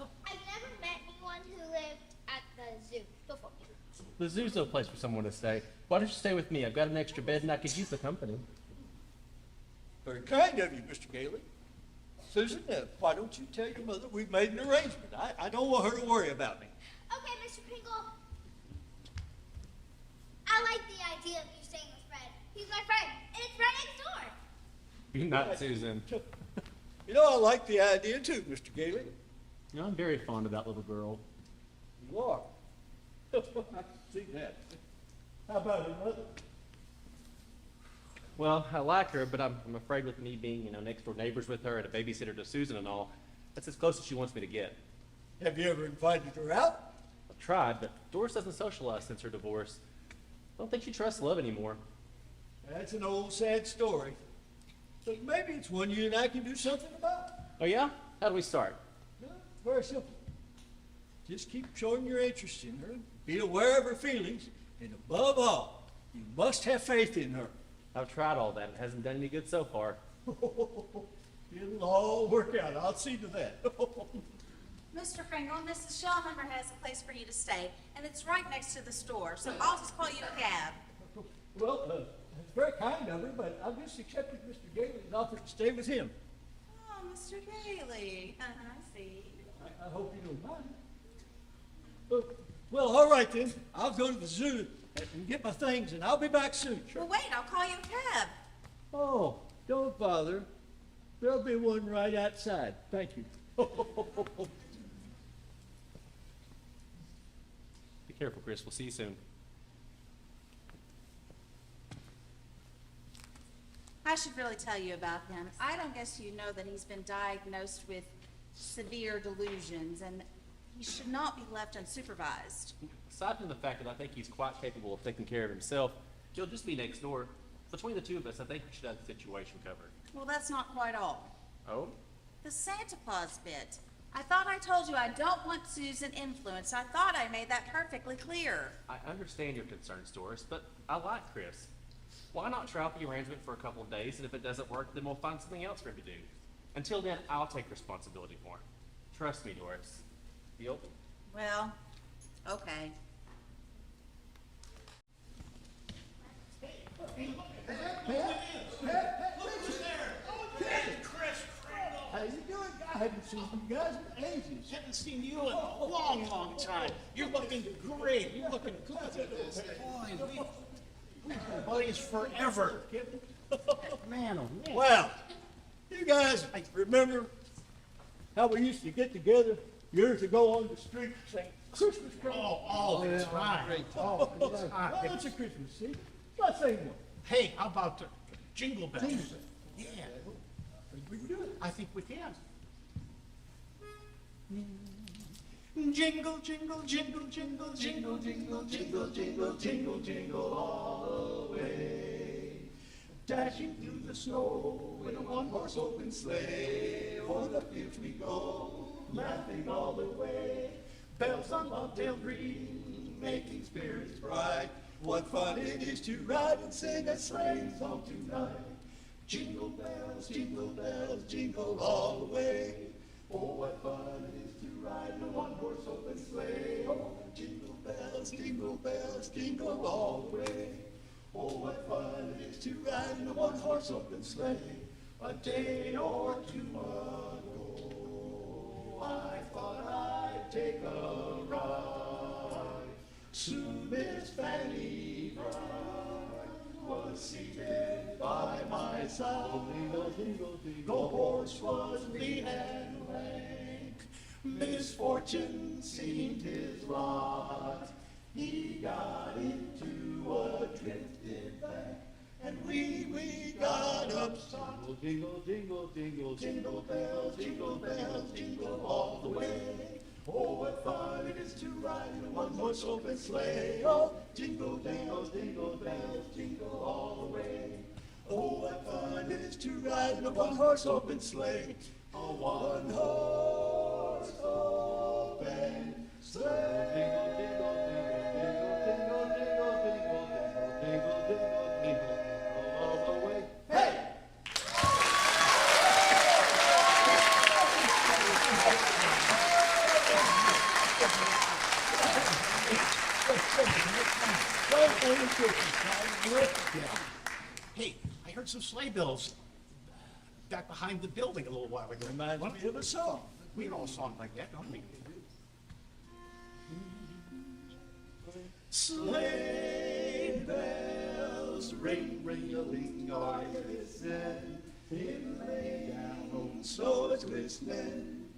I've never met anyone who lived at the zoo before. The zoo's no place for someone to stay. Why don't you stay with me? I've got an extra bed and I could use the company. Very kind of you, Mr. Gailey. Susan, why don't you tell your mother we've made an arrangement? I don't want her to worry about me. Okay, Mr. Pringle. I like the idea of you staying with Fred. He's my friend, and it's right next door. You're not Susan. You know, I like the idea too, Mr. Gailey. You know, I'm very fond of that little girl. You are. I can see that. How about her mother? Well, I like her, but I'm afraid with me being, next door neighbors with her and a babysitter to Susan and all, that's as close as she wants me to get. Have you ever invited her out? I've tried, but Doris doesn't socialize since her divorce. I don't think she trusts love anymore. That's an old sad story. But maybe it's one you and I can do something about. Oh yeah? How do we start? No, very simple. Just keep showing your interest in her, be aware of her feelings, and above all, you must have faith in her. I've tried all that. It hasn't done any good so far. It'll all work out. I'll see to that. Mr. Kringle, Mrs. Shellhammer has a place for you to stay, and it's right next to the store, so I'll just call you a cab. Well, it's very kind of her, but I've just accepted Mr. Gailey's offer to stay with him. Oh, Mr. Gailey. I see. I hope you don't mind. Well, all right then. I'll go to the zoo and get my things, and I'll be back soon. Well, wait, I'll call you a cab. Oh, don't bother. There'll be one right outside. Thank you. Be careful, Chris. We'll see you soon. I should really tell you about him. I don't guess you know that he's been diagnosed with severe delusions, and he should not be left unsupervised. Aside from the fact that I think he's quite capable of taking care of himself, he'll just be next door. Between the two of us, I think we should have the situation covered. Well, that's not quite all. Oh? The Santa Claus bit. I thought I told you I don't want Susan influenced. I thought I made that perfectly clear. I understand your concerns, Doris, but I like Chris. Why not try out the arrangement for a couple of days, and if it doesn't work, then we'll find something else for him to do. Until then, I'll take responsibility for him. Trust me, Doris. Deal? Well, okay. How you doing? I haven't seen you guys in ages. Haven't seen you in a long, long time. You're looking great. You're looking good. Boy, we've been buddies forever. Man, oh man. Well, you guys remember how we used to get together years ago on the street and sing Christmas carols? All the time. All the time. Well, it's a Christmas season. Let's sing one. Hey, how about the Jingle Bells? Jingle Bells. Yeah, We can do it. I think we can. Jingle, jingle, jingle, jingle, jingle, jingle, jingle, jingle, jingle, jingle all the way. Dashing through the snow in a one-horse open sleigh. O'er the fields we go, laughing all the way. Bells on bobtail green, making spirits bright. What fun it is to ride and sing a sleighing song tonight. Jingle bells, jingle all the way. Oh, what fun it is to ride in a one-horse open sleigh. Oh, jingle bells, jingle all the way. Oh, what fun it is to ride in a one-horse open sleigh. A day or two ago, I thought I'd take a ride. Soon Miss Fanny Bride was seated by my side. The horse was lean and lank. Misfortune seemed his lot. He got into a drifted bank. and we got upstart. Jingle, jingle, jingle, jingle bells, jingle all the way. Oh, what fun it is to ride in a one-horse open sleigh. Oh, jingle, jingle, jingle bells, jingle all the way. Oh, what fun it is to ride in a one-horse open sleigh. A one-horse open sleigh. Jingle, jingle, jingle, jingle, jingle, jingle, jingle, jingle, jingle, jingle, jingle all the way. Hey! Hey, I heard some sleigh bells back behind the building a little while ago. Reminds me of a song. We all song like that, don't we? Sleigh bells ring, ring-a-ling, are you listening? In the lane down, snow is glistening.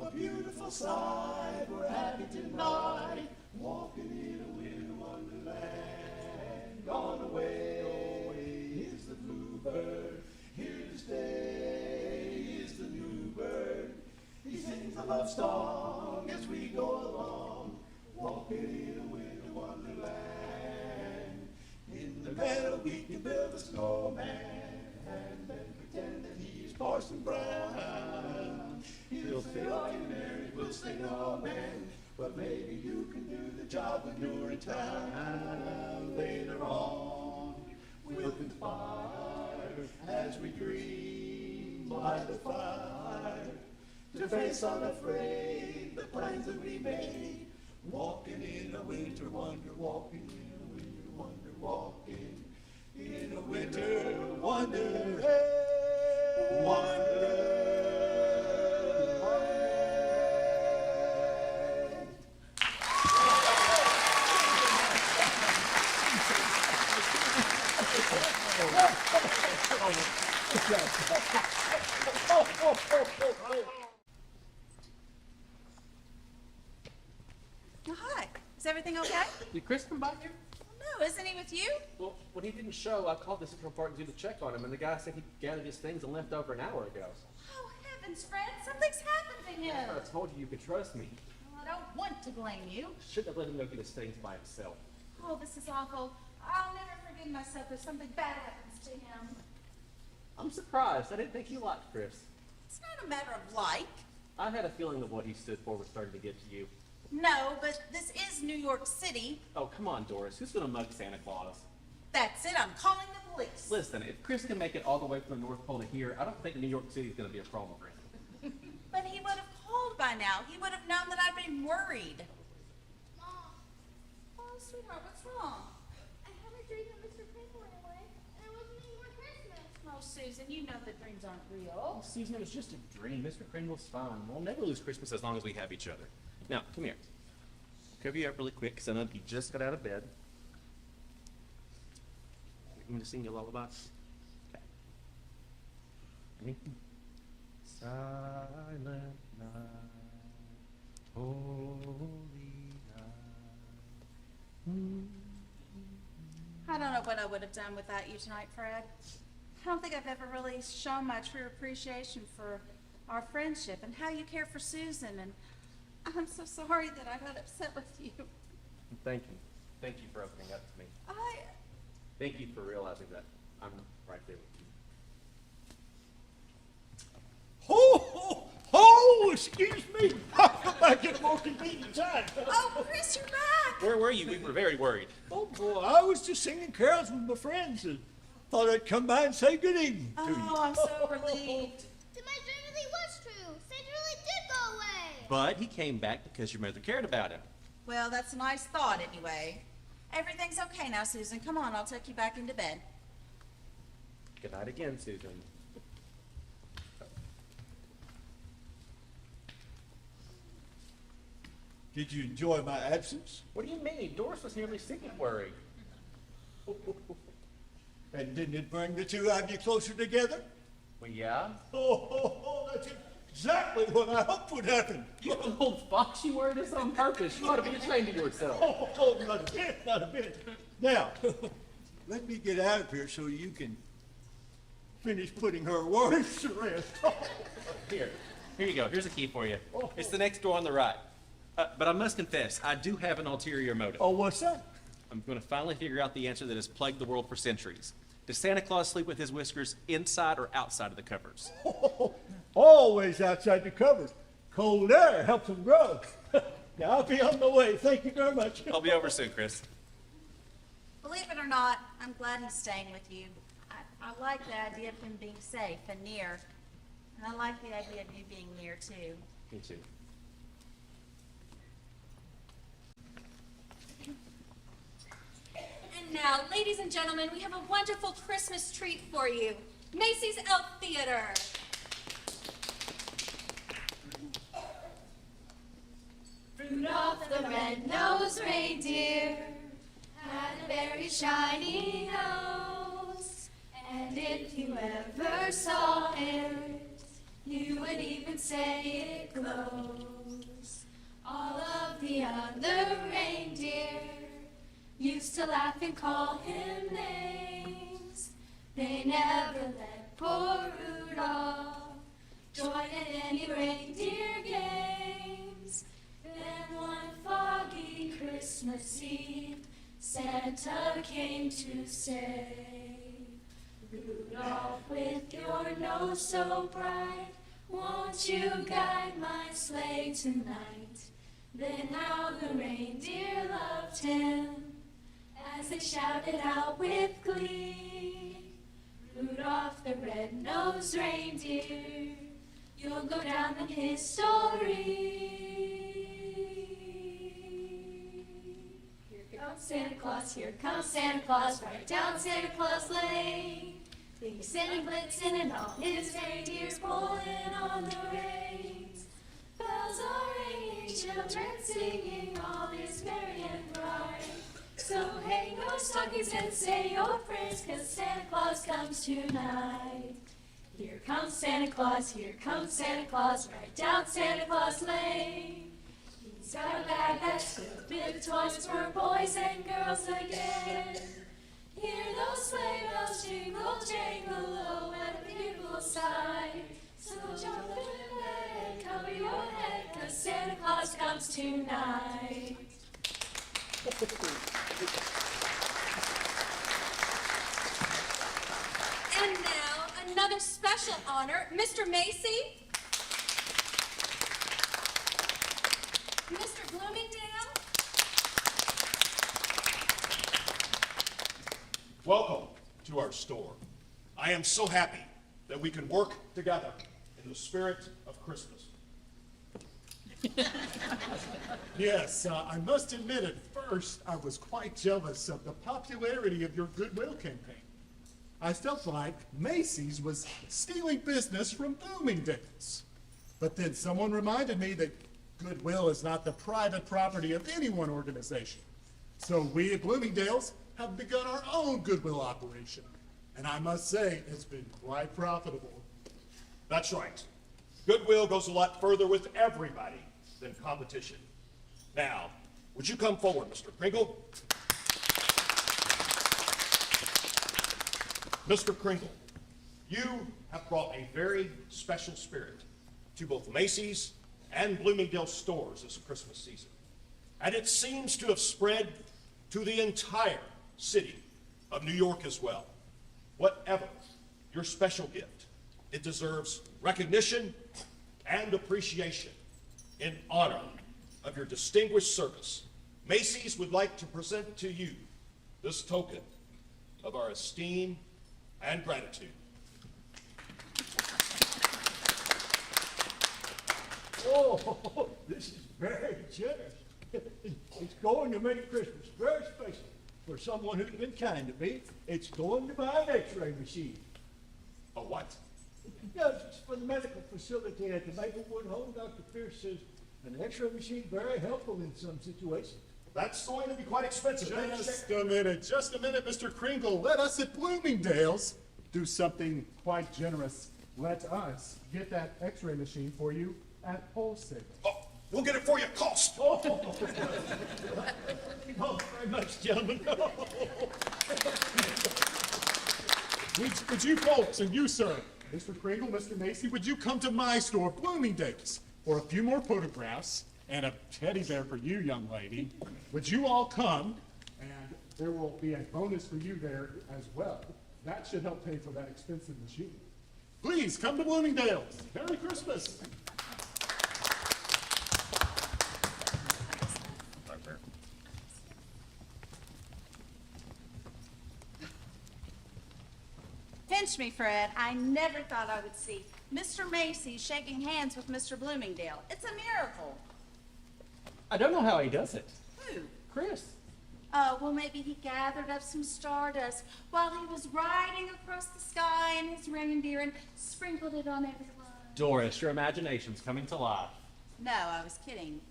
A beautiful sight, we're happy tonight, walking in a winter wonderland. Gone away, away is the bluebird, here to stay is the new bird. He sings a love song as we go along, walking in a winter wonderland. In the meadow we can build a snowman, and then pretend that he's Parson Brown. He'll say, "Oh, you married, we'll say no, man, but maybe you can do the job when you're in town." Later on, we'll conspire as we dream by the fire to face unafraid the plans that we made. Walking in a winter wonder, walking in a winter wonder, walking in a winter wonder, wonder. Hi, is everything okay? Did Chris come by here? No, isn't he with you? Well, when he didn't show, I called the Central Park Zoo to check on him, and the guy said he gathered his things and left over an hour ago. Oh, heavens, Fred, something's happened to him. I told you could trust me. Well, I don't want to blame you. Shouldn't have let him go get his things by himself. Oh, this is awful. I'll never forgive myself if something bad happens to him. I'm surprised. I didn't think you liked Chris. It's not a matter of like. I had a feeling that what he stood for was starting to get to you. No, but this is New York City. Oh, come on, Doris. Who's gonna mug Santa Claus? That's it, I'm calling the police. Listen, if Chris can make it all the way from the North Pole to here, I don't think New York City is gonna be a problem for him. But he would have called by now. He would have known that I'd been worried. Mom, Oh, sweetheart, what's wrong? I had a dream that Mr. Pringle went away, and it wasn't any more Christmas. Oh, Susan, you know that dreams aren't real. Oh, Susan, it was just a dream. Mr. Kringle's fine. We'll never lose Christmas as long as we have each other. Now, come here. Cover you up really quick, because I know you just got out of bed. You want me to sing you a lullaby? Okay. Ready? Silent night, holy night. I don't know what I would have done without you tonight, Fred. I don't think I've ever really shown my true appreciation for our friendship and how you care for Susan, and I'm so sorry that I got upset with you. Thank you. Thank you for opening up to me. Thank you for realizing that I'm right there with you. Oh, excuse me. I'll come back at a more convenient time. Oh, Chris, you're back. Where were you? We were very worried. Oh, boy, I was just singing carols with my friends and thought I'd come by and say good evening to you. Oh, I'm so relieved. Then my dream really was true. Santa really did go away. But he came back because your mother cared about him. Well, that's a nice thought anyway. Everything's okay now, Susan. Come on, I'll take you back into bed. Good night again, Susan. Did you enjoy my absence? What do you mean? Doris was nearly sick with worry. And didn't it bring the two of you closer together? Well, yeah. That's exactly what I hoped would happen. You old fox, you wore this on purpose. You ought to be ashamed of yourself. Oh, not a bit, not a bit. Now, let me get out of here so you can finish putting her words to rest. Here you go. Here's a key for you. It's the next door on the right. But I must confess, I do have an ulterior motive. Oh, what's that? I'm going to finally figure out the answer that has plagued the world for centuries. Does Santa Claus sleep with his whiskers inside or outside of the covers? Always outside the covers. Cold air helps them grow. Now, I'll be on my way. Thank you very much. I'll be over soon, Chris. Believe it or not, I'm glad he's staying with you. I like the idea of him being safe and near. And I like the idea of you being near, too. Me too. And now, ladies and gentlemen, we have a wonderful Christmas treat for you. Macy's Elf Theater. Rudolph the red-nosed reindeer had a very shiny nose, and if you ever saw it, you would even say it glows. All of the other reindeer used to laugh and call him names. They never let poor Rudolph join in any reindeer games. Then one foggy Christmas Eve, Santa came to say, Rudolph, with your nose so bright, won't you guide my sleigh tonight? Then how the reindeer loved him as they shouted out with glee, Rudolph the red-nosed reindeer, you'll go down in history. Here comes Santa Claus, here comes Santa Claus, right down Santa Claus Lane. He's sending blitzing and all his reindeers pulling on the reins. Bells are ringing, children singing, all is merry and bright. So hang your stockings and say your prayers, 'cause Santa Claus comes tonight. Here comes Santa Claus, here comes Santa Claus, right down Santa Claus Lane. He's got a bag that's filled with toys for boys and girls again. Hear those sleigh bells jingle, jangle, oh, what a beautiful sight. So jump in bed and cover your head, 'cause Santa Claus comes tonight. And now, another special honor, Mr. Macy, Mr. Bloomingdale. Welcome to our store. I am so happy that we can work together in the spirit of Christmas. Yes, I must admit at first I was quite jealous of the popularity of your Goodwill campaign. I felt like Macy's was stealing business from Bloomingdale's. But then someone reminded me that Goodwill is not the private property of any one organization. So we at Bloomingdale's have begun our own Goodwill operation. And I must say, it's been quite profitable. That's right. Goodwill goes a lot further with everybody than competition. Now, would you come forward, Mr. Kringle? Mr. Kringle, you have brought a very special spirit to both Macy's and Bloomingdale stores this Christmas season. And it seems to have spread to the entire city of New York as well. Whatever your special gift, it deserves recognition and appreciation in honor of your distinguished service. Macy's would like to present to you this token of our esteem and gratitude. Oh, this is very generous. It's going to make Christmas very special for someone who's been kind to me. It's going to buy an X-ray machine. A what? Yes, it's for the medical facility at the Maplewood home. Dr. Pierce says an X-ray machine very helpful in some situations. That's going to be quite expensive. Just a minute, Mr. Kringle. Let us at Bloomingdale's do something quite generous. Let us get that X-ray machine for you at wholesale. Oh, we'll get it for you at cost. Oh, thank you very much, gentlemen. Would you folks, and you, sir, Mr. Kringle, Mr. Macy, would you come to my store, Bloomingdale's, for a few more photographs and a teddy bear for you, young lady? Would you all come? And there will be a bonus for you there as well. That should help pay for that expensive machine. Please come to Bloomingdale's. Merry Christmas. Pinch me, Fred. I never thought I would see Mr. Macy shaking hands with Mr. Bloomingdale. It's a miracle. I don't know how he does it. Who? Chris. Oh, well, maybe he gathered up some stardust while he was riding across the sky in his reindeer and sprinkled it on everyone. Doris, your imagination's coming to life. No, I was kidding.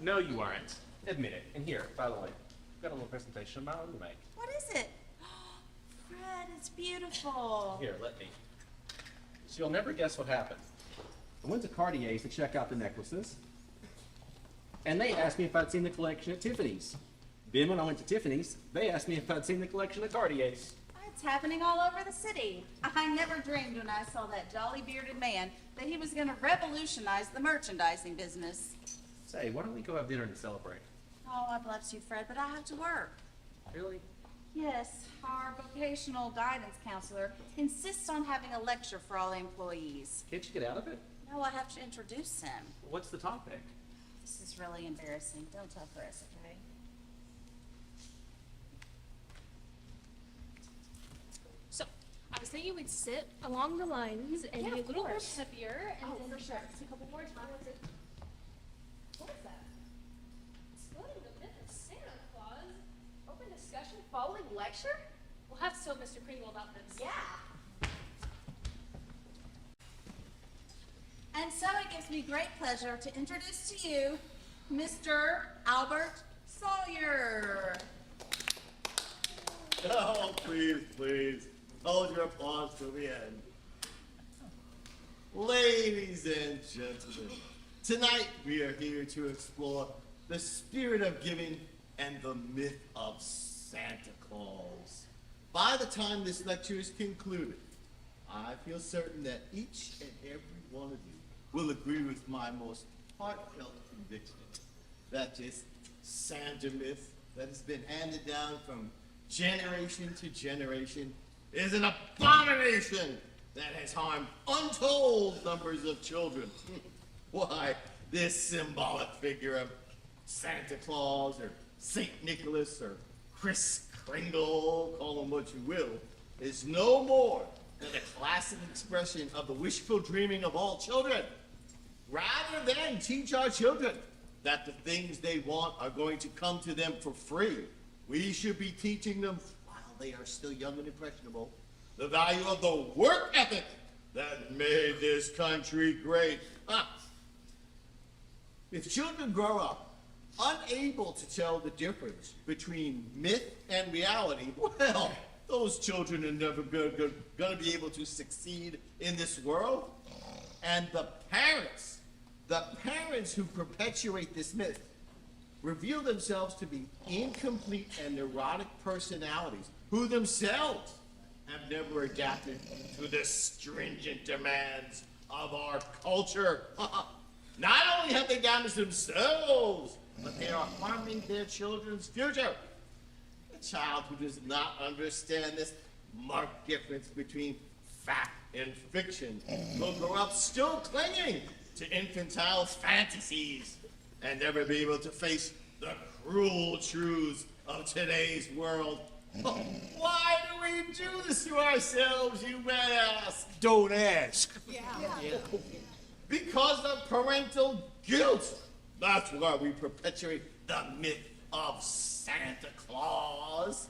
No, you aren't. Admit it. And here, by the way, I've got a little presentation of my own to make. What is it? Fred, it's beautiful. Here, let me. So you'll never guess what happened. I went to Cartier's to check out the necklaces, and they asked me if I'd seen the collection at Tiffany's. Then when I went to Tiffany's, they asked me if I'd seen the collection at Cartier's. It's happening all over the city. I never dreamed when I saw that jolly bearded man that he was going to revolutionize the merchandising business. Say, why don't we go have dinner to celebrate? Oh, I bless you, Fred, but I have to work. Really? Yes, our vocational guidance counselor insists on having a lecture for all employees. Can't you get out of it? No, I have to introduce him. What's the topic? This is really embarrassing. Don't tell Chris, okay? So, I was thinking we'd sit along the lines and Yeah, be a of little more course. peppier, and Oh, then for sure. a couple more times. What is that? Exploding the myth of Santa Claus. Open discussion following lecture. We'll have to tell Mr. Kringle about this. Yeah. And so it gives me great pleasure to introduce to you Mr. Albert Sawyer. Oh, please, please. Hold your applause till the end. Ladies and gentlemen, tonight we are here to explore the spirit of giving and the myth of Santa Claus. By the time this lecture is concluded, I feel certain that each and every one of you will agree with my most heartfelt conviction that this Santa myth that has been handed down from generation to generation is an abomination that has harmed untold numbers of children. Why, this symbolic figure of Santa Claus or Saint Nicholas or Kris Kringle, call him what you will, is no more than a classic expression of the wishful dreaming of all children. Rather than teach our children that the things they want are going to come to them for free, we should be teaching them, while they are still young and impressionable, the value of the work ethic that made this country great. If children grow up unable to tell the difference between myth and reality, well, those children are never going to be able to succeed in this world. And the parents who perpetuate this myth reveal themselves to be incomplete and neurotic personalities who themselves have never adapted to the stringent demands of our culture. Not only have they damaged themselves, but they are harming their children's future. A child who does not understand this marked difference between fact and fiction will grow up still clinging to infantile fantasies and never be able to face the cruel truths of today's world. Why do we do this to ourselves, you may ask? Don't ask. Yeah. Because of parental guilt. That's why we perpetuate the myth of Santa Claus.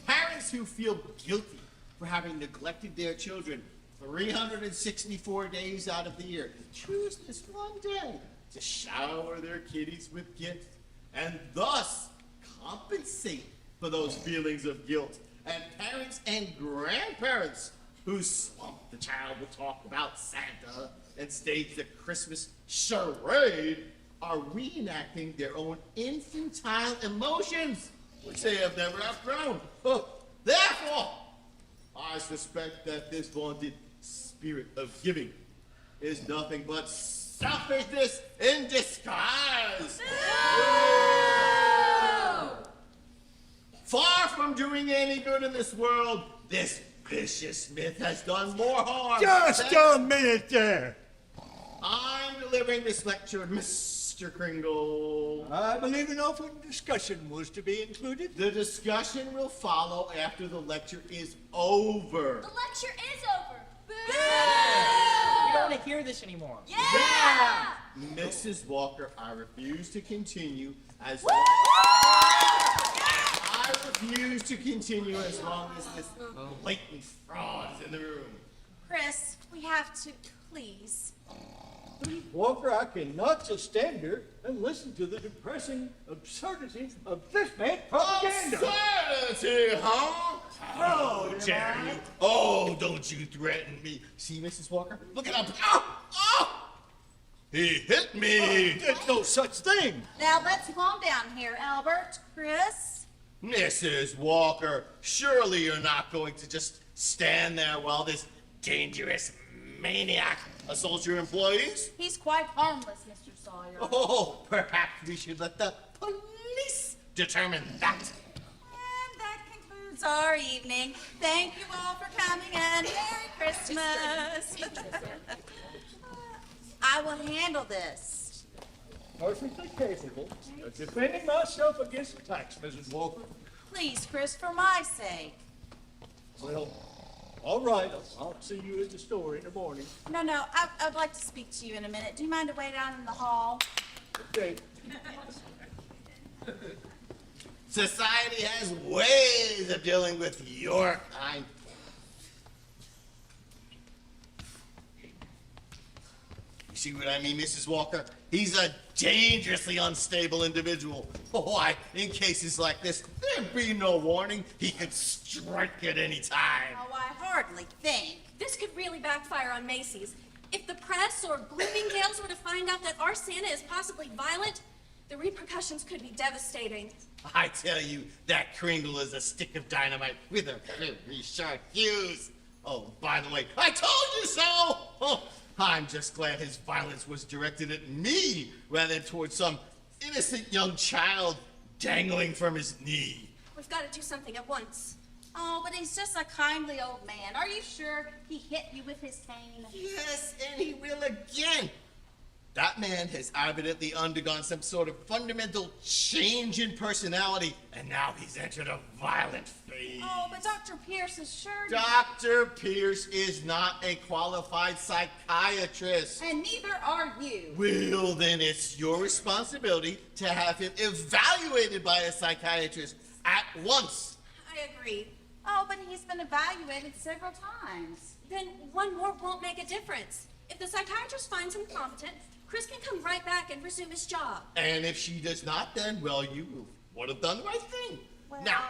Parents who feel guilty for having neglected their children 364 days out of the year choose this one day to shower their kiddies with gifts and thus compensate for those feelings of guilt. And parents and grandparents who swamp the child with talk about Santa and stage the Christmas charade are reenacting their own infantile emotions, which they have never outgrown. Therefore, I suspect that this vaunted spirit of giving is nothing but selfishness in disguise. Far from doing any good in this world, this vicious myth has done more harm. Just a minute there. I'm delivering this lecture, Mr. Kringle. I believe an open discussion was to be included. The discussion will follow after the lecture is over. The lecture is over. We don't want to hear this anymore. Yeah! Mrs. Walker, I refuse to continue as I refuse to continue as long as this blatant fraud is in the room. Chris, we have to, please. Walker, I cannot just stand here and listen to the depressing absurdity of this man's propaganda. Absurdity, huh? Oh, dare you? Oh, don't you threaten me. See, Mrs. Walker? Look at him. Oh! Oh! He hit me. There's no such thing. Now let's calm down here, Albert. Chris? Mrs. Walker, surely you're not going to just stand there while this dangerous maniac assaults your employees? He's quite harmless, Mr. Sawyer. Oh, perhaps we should let the police determine that. And that concludes our evening. Thank you all for coming and Merry Christmas. I will handle this. Perfectly capable of defending myself against attacks, Mrs. Walker. Please, Chris, for my sake. Well, all right. I'll see you at the store in the morning. No, I'd like to speak to you in a minute. Do you mind to wait out in the hall? Okay. Society has ways of dealing with your kind. You see what I mean, Mrs. Walker? He's a dangerously unstable individual. Why, in cases like this, there'd be no warning. He could strike at any time. Oh, I hardly think. This could really backfire on Macy's. If the press or Bloomingdale's were to find out that our Santa is possibly violent, the repercussions could be devastating. I tell you, that Kringle is a stick of dynamite with a very sharp fuse. Oh, by the way, I told you so! Oh, I'm just glad his violence was directed at me rather than towards some innocent young child dangling from his knee. We've got to do something at once. Oh, but he's just a kindly old man. Are you sure he hit you with his cane? Yes, and he will again. That man has evidently undergone some sort of fundamental change in personality, and now he's entered a violent phase. Oh, but Dr. Pierce is sure. Dr. Pierce is not a qualified psychiatrist. And neither are you. Well, then it's your responsibility to have him evaluated by a psychiatrist at once. I agree. Oh, but he's been evaluated several times. Then one more won't make a difference. If the psychiatrist finds him competent, Chris can come right back and resume his job. And if she does not, then, well, you would have done the right thing. Well, Now,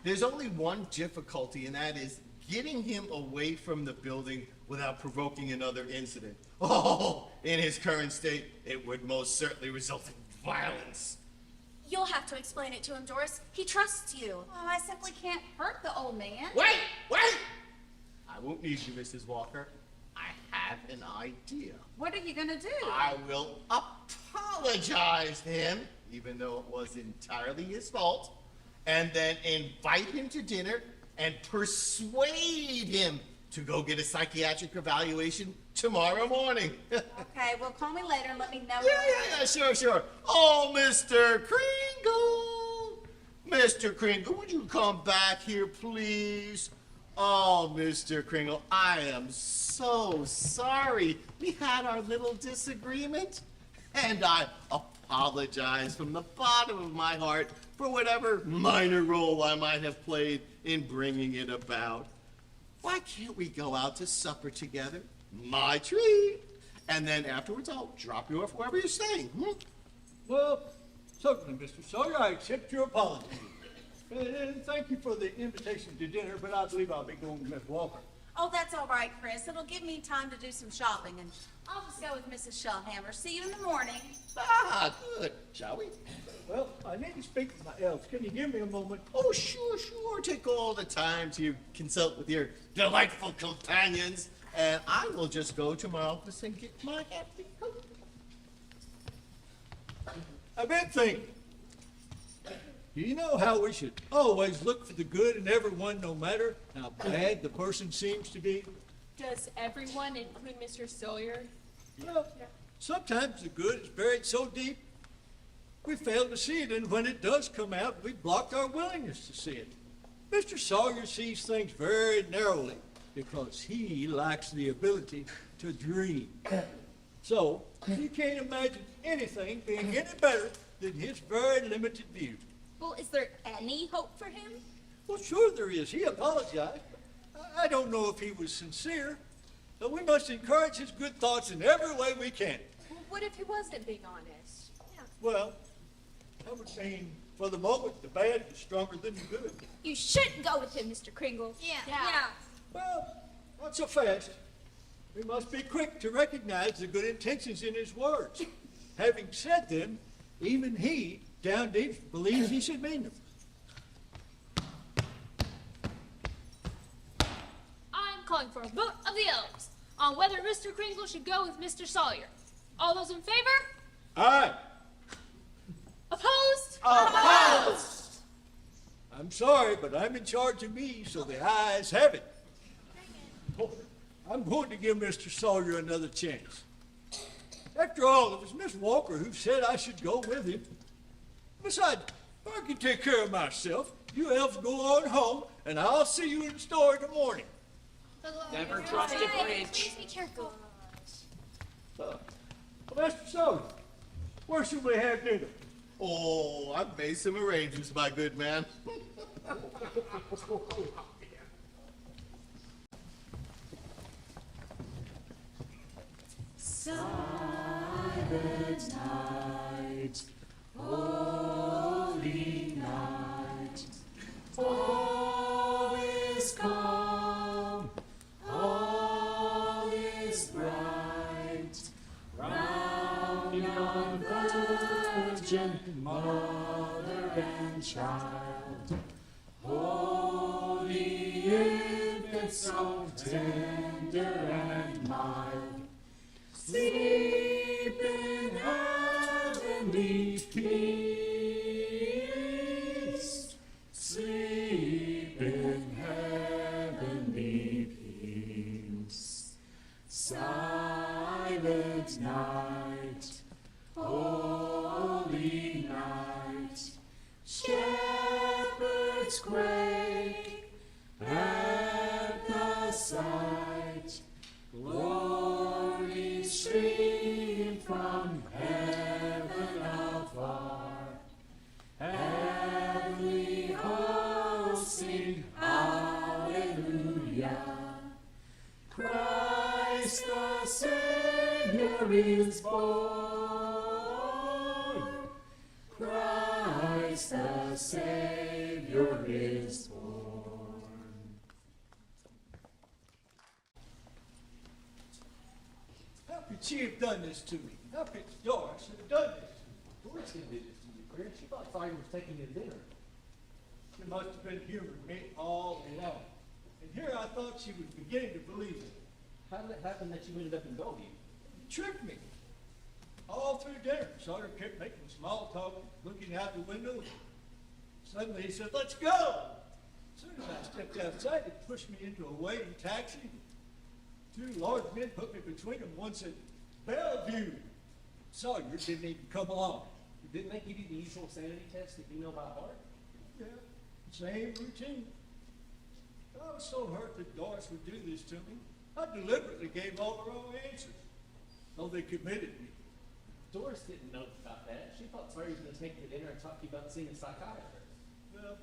there's only one difficulty, and that is getting him away from the building without provoking another incident. Oh, in his current state, it would most certainly result in violence. You'll have to explain it to him, Doris. He trusts you. Oh, I simply can't hurt the old man. Wait! I won't need you, Mrs. Walker. I have an idea. What are you gonna do? I will apologize to him, even though it was entirely his fault, and then invite him to dinner and persuade him to go get a psychiatric evaluation tomorrow morning. Okay, well, call me later and let me know. Yeah, sure. Oh, Mr. Kringle! Mr. Kringle, would you come back here, please? Oh, Mr. Kringle, I am so sorry. We had our little disagreement, and I apologize from the bottom of my heart for whatever minor role I might have played in bringing it about. Why can't we go out to supper together? My treat. And then afterwards, I'll drop you off wherever you're staying. Well, certainly, Mr. Sawyer, I accept your apology. And thank you for the invitation to dinner, but I believe I'll be going with Miss Walker. Oh, that's all right, Chris. It'll give me time to do some shopping, and I'll just go with Mrs. Shellhammer. See you in the morning. Ah, good. Shall we? Well, I need to speak to my elves. Can you give me a moment? Oh, sure, sure. Take all the time to consult with your delightful companions, and I will just go to my office and get my happy coat. I've been thinking. Do you know how we should always look for the good in everyone, no matter how bad the person seems to be? Does everyone include Mr. Sawyer? Well, sometimes the good is buried so deep we fail to see it, and when it does come out, we block our willingness to see it. Mr. Sawyer sees things very narrowly because he lacks the ability to dream. So, he can't imagine anything being any better than his very limited view. Well, is there any hope for him? Well, sure there is. He apologized. I don't know if he was sincere, but we must encourage his good thoughts in every way we can. Well, what if he wasn't being honest? Well, that would mean, for the moment, the bad is stronger than the good. You shouldn't go with him, Mr. Kringle. Yeah. Well, not so fast. We must be quick to recognize the good intentions in his words. Having said them, even he, down deep, believes he should mean them. I'm calling for a vote of the elves on whether Mr. Kringle should go with Mr. Sawyer. All those in favor? Aye. Opposed? Opposed! I'm sorry, but I'm in charge of me, so the ayes have it. I'm going to give Mr. Sawyer another chance. After all, it was Miss Walker who said I should go with him. Besides, I can take care of myself. You elves go on home, and I'll see you in the store in the morning. Never trust a bridge. Please be careful. Mr. Sawyer, where should we have dinner? Oh, I've made some arrangements, my good man. Silent night, holy night, all is calm, all is bright, round yon virgin mother and child, holy infant so tender and mild. Sleep in heavenly peace. Sleep in heavenly peace. Silent night, holy night. Shepherds quake at the sight. Glory stream from heaven afar. Heavenly hosts sing hallelujah. Christ the Savior is born. Christ the Savior is born. How could she have done this to me? How could Doris have done this? Doris didn't do this to you, Chris. She thought Sawyer was taking you to dinner. She must have been humoring me all along. And here I thought she was beginning to believe it. How did it happen that you ended up in Bellevue? Tricked me. All through dinner, Sawyer kept making small talk, looking out the window. Suddenly he said, "Let's go." As soon as I stepped outside, he pushed me into a waiting taxi. Two large men put me between them. One said, "Bellevue." Sawyer didn't even come along. Didn't they give you the usual sanity test that you know by heart? Yeah, same routine. I was so hurt that Doris would do this to me. I deliberately gave all the wrong answers, though they committed me. Doris didn't know about that. She thought Sawyer was going to take you to dinner and talk to you about seeing a psychiatrist. Well,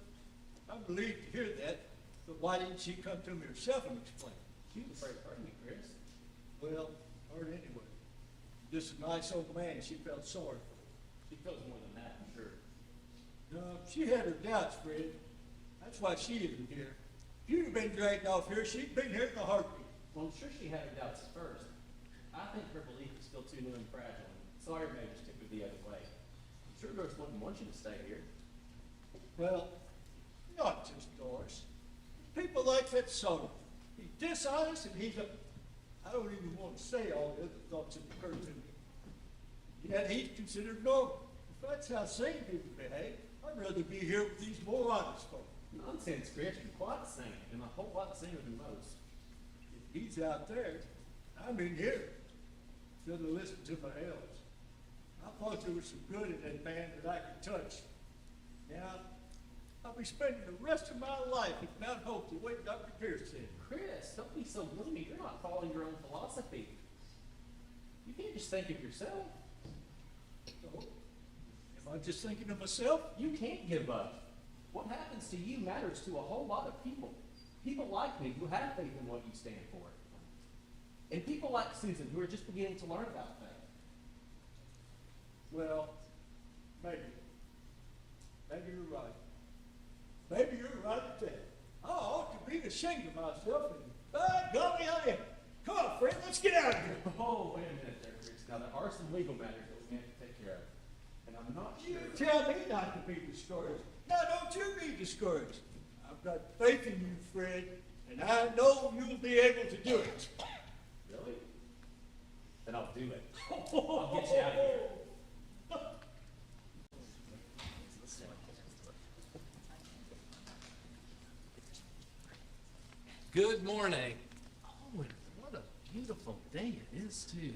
I'm relieved to hear that, but why didn't she come to me herself and explain? She was afraid of hurting you, Chris. Well, hurt anyway. This nice old man, she felt sorry for. She feels more than that, I'm sure. No, she had her doubts, Fred. That's why she isn't here. If you'd have been dragged off here, she'd been here in a heartbeat. Well, I'm sure she had her doubts at first. I think her belief is still too new and fragile. Sorry, May just took her the other way. I'm sure Doris wouldn't want you to stay here. Well, not just Doris. People like that sort. He's dishonest and he's a... I don't even want to say all the other thoughts that occur to me. Yet he's considered normal. If that's how sane people behave, I'd rather be here with these more honest folk. Nonsense, Chris. You're quite sane, and a whole lot saner than most. If he's out there, I'm in here. Should have listened to my elders. I thought there was some good in that man that I could touch. Now, I'll be spending the rest of my life at Mount Hope the way Dr. Pierce said. Chris, don't be so gloomy. You're not following your own philosophy. You can't just think of yourself. So, am I just thinking of myself? You can't give up. What happens to you matters to a whole lot of people. People like me who have faith in what you stand for. And people like Susan who are just beginning to learn about faith. Well, maybe. Maybe you're right. Maybe you're right at that. I ought to be ashamed of myself, and by golly, I am. Come on, Fred, let's get out of here. Oh, wait a minute there, Chris. Now, there are some legal matters that we have to take care of. And I'm not sure. You tell me not to be discouraged. Now, don't you be discouraged. I've got faith in you, Fred, and I know you'll be able to do it. Really? Then I'll do it. I'll get you out of here. Good morning. Oh, and what a beautiful day it is, too.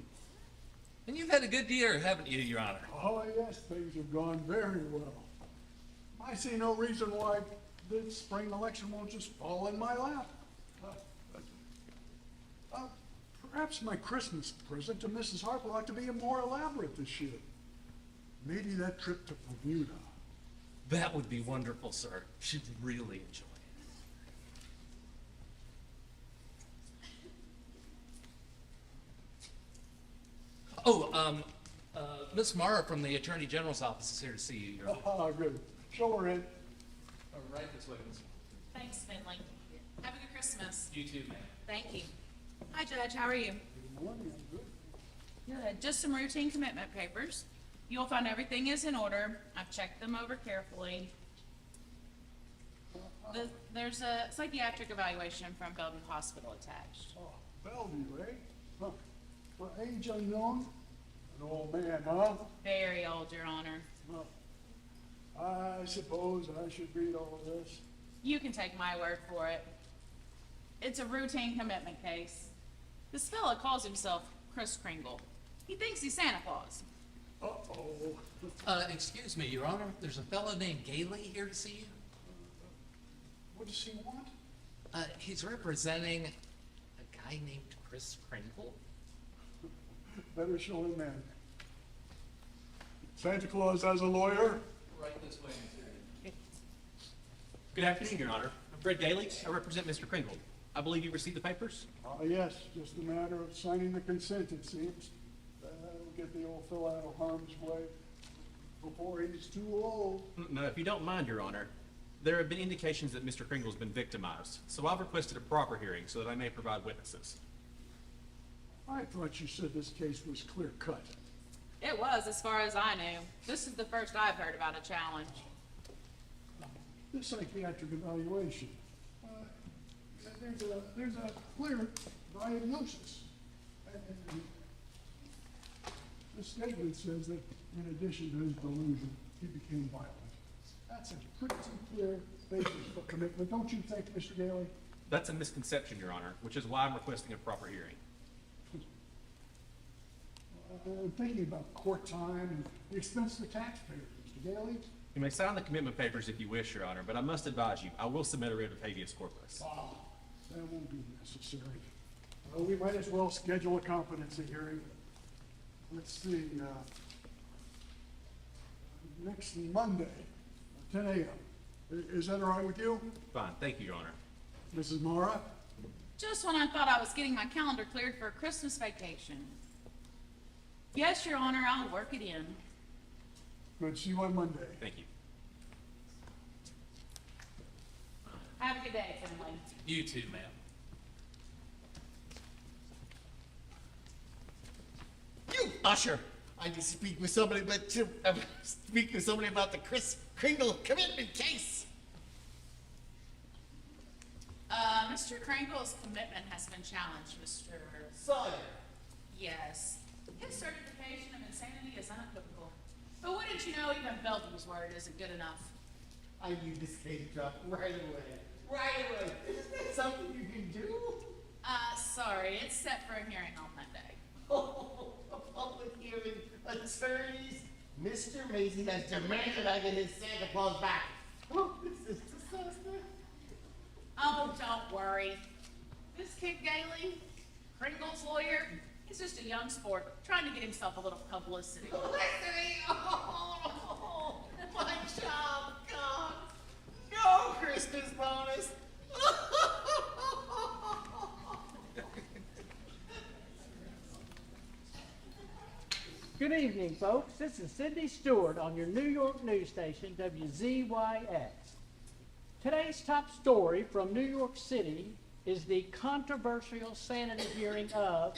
And you've had a good year, haven't you, Your Honor? Oh, yes, things have gone very well. I see no reason why this spring election won't just fall in my lap. Perhaps my Christmas present to Mrs. Harper ought to be more elaborate this year. Maybe that trip to Bermuda. That would be wonderful, sir. She'd really enjoy it. Oh, Miss Mara from the Attorney General's office is here to see you, Your Honor. Ah, good. Show her in. Right this way, Miss. Thanks, Finley. Have a good Christmas. You too, ma'am. Thank you. Hi, Judge. How are you? Good morning, I'm good. Good. Just some routine commitment papers. You'll find everything is in order. I've checked them over carefully. There's a psychiatric evaluation from Bellevue Hospital attached. Oh, Bellevue, eh? Huh. For age unknown? An old man, huh? Very old, Your Honor. Well, I suppose I should read all of this. You can take my word for it. It's a routine commitment case. This fella calls himself Kris Kringle. He thinks he's Santa Claus. Uh-oh. Excuse me, Your Honor. There's a fellow named Gailey here to see you. What does he want? He's representing a guy named Kris Kringle. Better show him in. Santa Claus has a lawyer? Right this way, Mr. Good afternoon, Your Honor. I'm Fred Daly. I represent Mr. Kringle. I believe you received the papers? Yes, just a matter of signing the consent, it seems. That'll get the old fellow out of harm's way before he's too old. No, if you don't mind, Your Honor, there have been indications that Mr. Kringle's been victimized, so I've requested a proper hearing so that I may provide witnesses. I thought you said this case was clear-cut. It was, as far as I knew. This is the first I've heard about a challenge. This psychiatric evaluation, there's a clear diagnosis. And the statement says that in addition to his delusion, he became violent. That's a pretty clear basis for commitment, don't you think, Mr. Daly? That's a misconception, Your Honor, which is why I'm requesting a proper hearing. I'm thinking about court time and the expense to taxpayers, Mr. Daly. You may sign the commitment papers if you wish, Your Honor, but I must advise you, I will submit a writ of habeas corpus. Oh, that won't be necessary. We might as well schedule a competency hearing. Let's see, next Monday, 10 a.m. Is that all right with you? Fine, thank you, Your Honor. Mrs. Mara? Just when I thought I was getting my calendar cleared for a Christmas vacation. Yes, Your Honor, I'll work it in. Good, see you on Monday. Thank you. Have a good day, Finley. You too, ma'am. You usher! I need to speak with somebody, speak with somebody about the Kris Kringle commitment case. Mr. Kringle's commitment has been challenged, Mr. Sawyer. Yes. His certification of insanity is unequivocal. But wouldn't you know, even Belgium's word isn't good enough. I need this case dropped right away. Right away. Isn't that something you can do? Sorry, it's set for a hearing on Monday. Oh, a public hearing, attorneys. Mr. Macy has demanded I get his Santa Claus back. Oh, this is disaster. Oh, don't worry. This kid Gailey, Kringle's lawyer, he's just a young sport trying to get himself a little publicity. Publicity? Oh, my job gone. No Christmas bonus. Good evening, folks. This is Sidney Stewart on your New York news station, WZYX. Today's top story from New York City is the controversial sanity hearing of,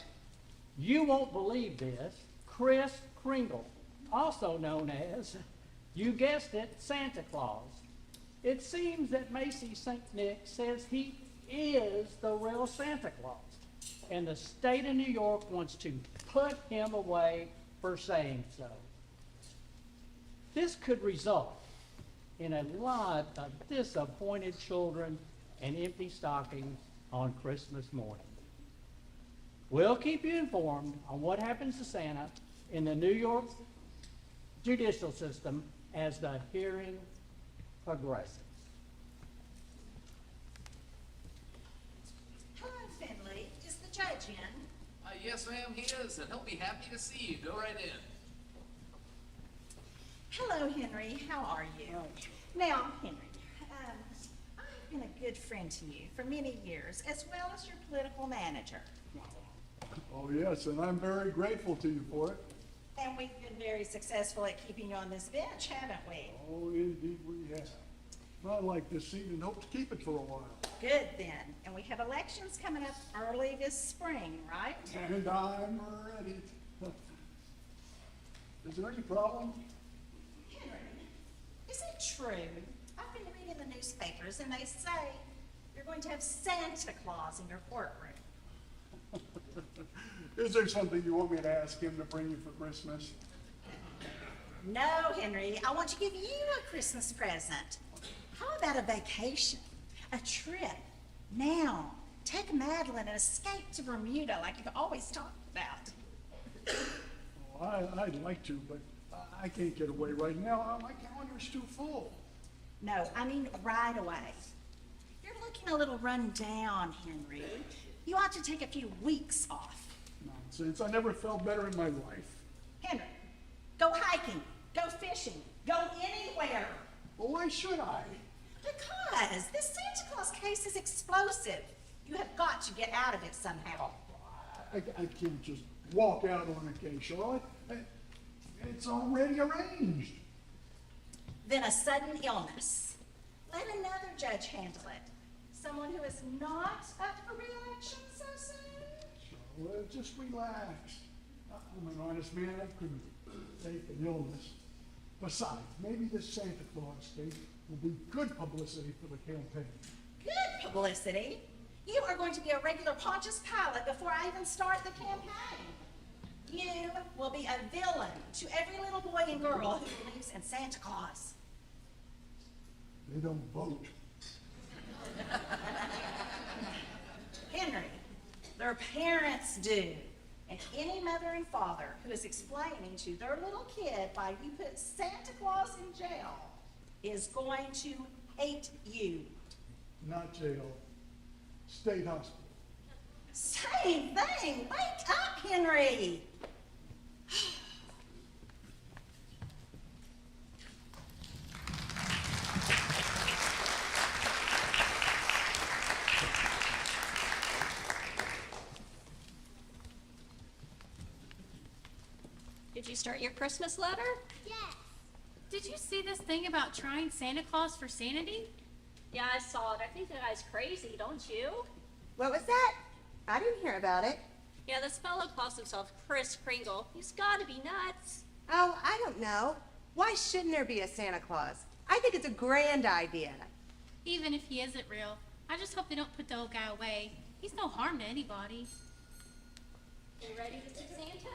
you won't believe this, Kris Kringle, also known as, you guessed it, Santa Claus. It seems that Macy St. Nick says he is the real Santa Claus, and the state of New York wants to put him away for saying so. This could result in a lot of disappointed children and empty stockings on Christmas morning. We'll keep you informed on what happens to Santa in the New York judicial system as the hearing progresses. Hello, Finley. Is the judge in? Yes, ma'am, he is, and he'll be happy to see you. Go right in. Hello, Henry. How are you? Now, Henry, I've been a good friend to you for many years, as well as your political manager. Oh, yes, and I'm very grateful to you for it. And we've been very successful at keeping you on this bench, haven't we? Oh, indeed we have. Not like this seat and hope to keep it for a while. Good, then. And we have elections coming up early this spring, right? And I'm ready. Is there any problem? Henry, is it true? I've been reading the newspapers, and they say you're going to have Santa Claus in your courtroom. Is there something you want me to ask him to bring you for Christmas? No, Henry, I want to give you a Christmas present. How about a vacation? A trip? Now, take Madeline and escape to Bermuda like you've always talked about. Oh, I'd like to, but I can't get away right now. My calendar's too full. No, I mean right away. You're looking a little run down, Henry. You ought to take a few weeks off. Nonsense. I never felt better in my life. Henry, go hiking, go fishing, go anywhere. Well, why should I? Because this Santa Claus case is explosive. You have got to get out of it somehow. I can't just walk out on a case, Charlotte. It's already arranged. Then a sudden illness. Let another judge handle it. Someone who is not up for re-election so soon? Charlotte, just relax. I'm an honest man. I couldn't take an illness. Besides, maybe this Santa Claus case will be good publicity for the campaign. Good publicity? You are going to be a regular Pontius Pilate before I even start the campaign. You will be a villain to every little boy and girl who believes in Santa Claus. They don't vote. Henry, their parents do. And any mother and father who is explaining to their little kid why you put Santa Claus in jail is going to hate you. Not jail. State hospital. Same thing. Wake up, Henry. Did you start your Christmas letter? Yes. Did you see this thing about trying Santa Claus for sanity? Yeah, I saw it. I think the guy's crazy, don't you? What was that? I didn't hear about it. Yeah, this fellow calls himself Kris Kringle. He's gotta be nuts. Oh, I don't know. Why shouldn't there be a Santa Claus? I think it's a grand idea. Even if he isn't real, I just hope they don't put the old guy away. He's no harm to anybody. You ready to see Santa?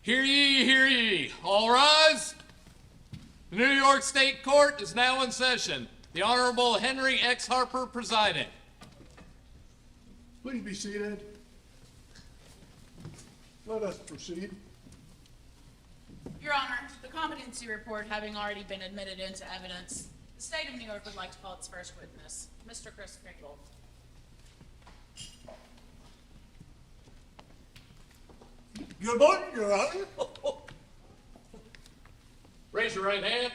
Hear ye, hear ye. All rise. The New York State Court is now in session. The Honorable Henry X. Harper presiding. Please be seated. Let us proceed. Your Honor, the competency report having already been admitted into evidence, the state of New York would like to call its first witness, Mr. Kris Kringle. Good morning, Your Honor. Raise your right hand.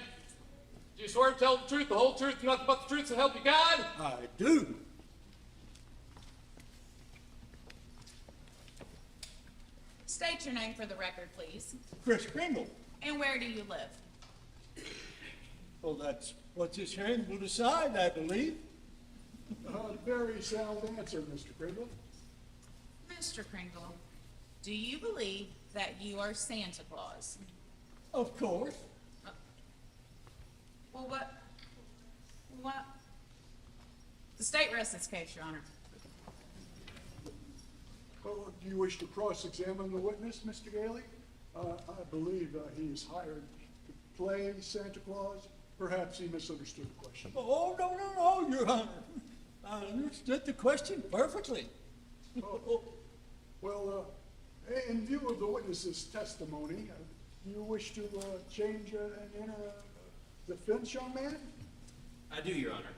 Do you swear to tell the truth, the whole truth, and nothing but the truth, so help you God? I do. State your name for the record, please. Kris Kringle. And where do you live? Well, that's what this hearing will decide, I believe. Very sound answer, Mr. Kringle. Mr. Kringle, do you believe that you are Santa Claus? Of course. Well, what? The state rests its case, Your Honor. Well, do you wish to cross-examine the witness, Mr. Gailey? I believe he is hired to play Santa Claus. Perhaps he misunderstood the question. Oh, no, Your Honor. I understood the question perfectly. Well, in view of the witness's testimony, do you wish to change and enter a defense, young man? I do, Your Honor.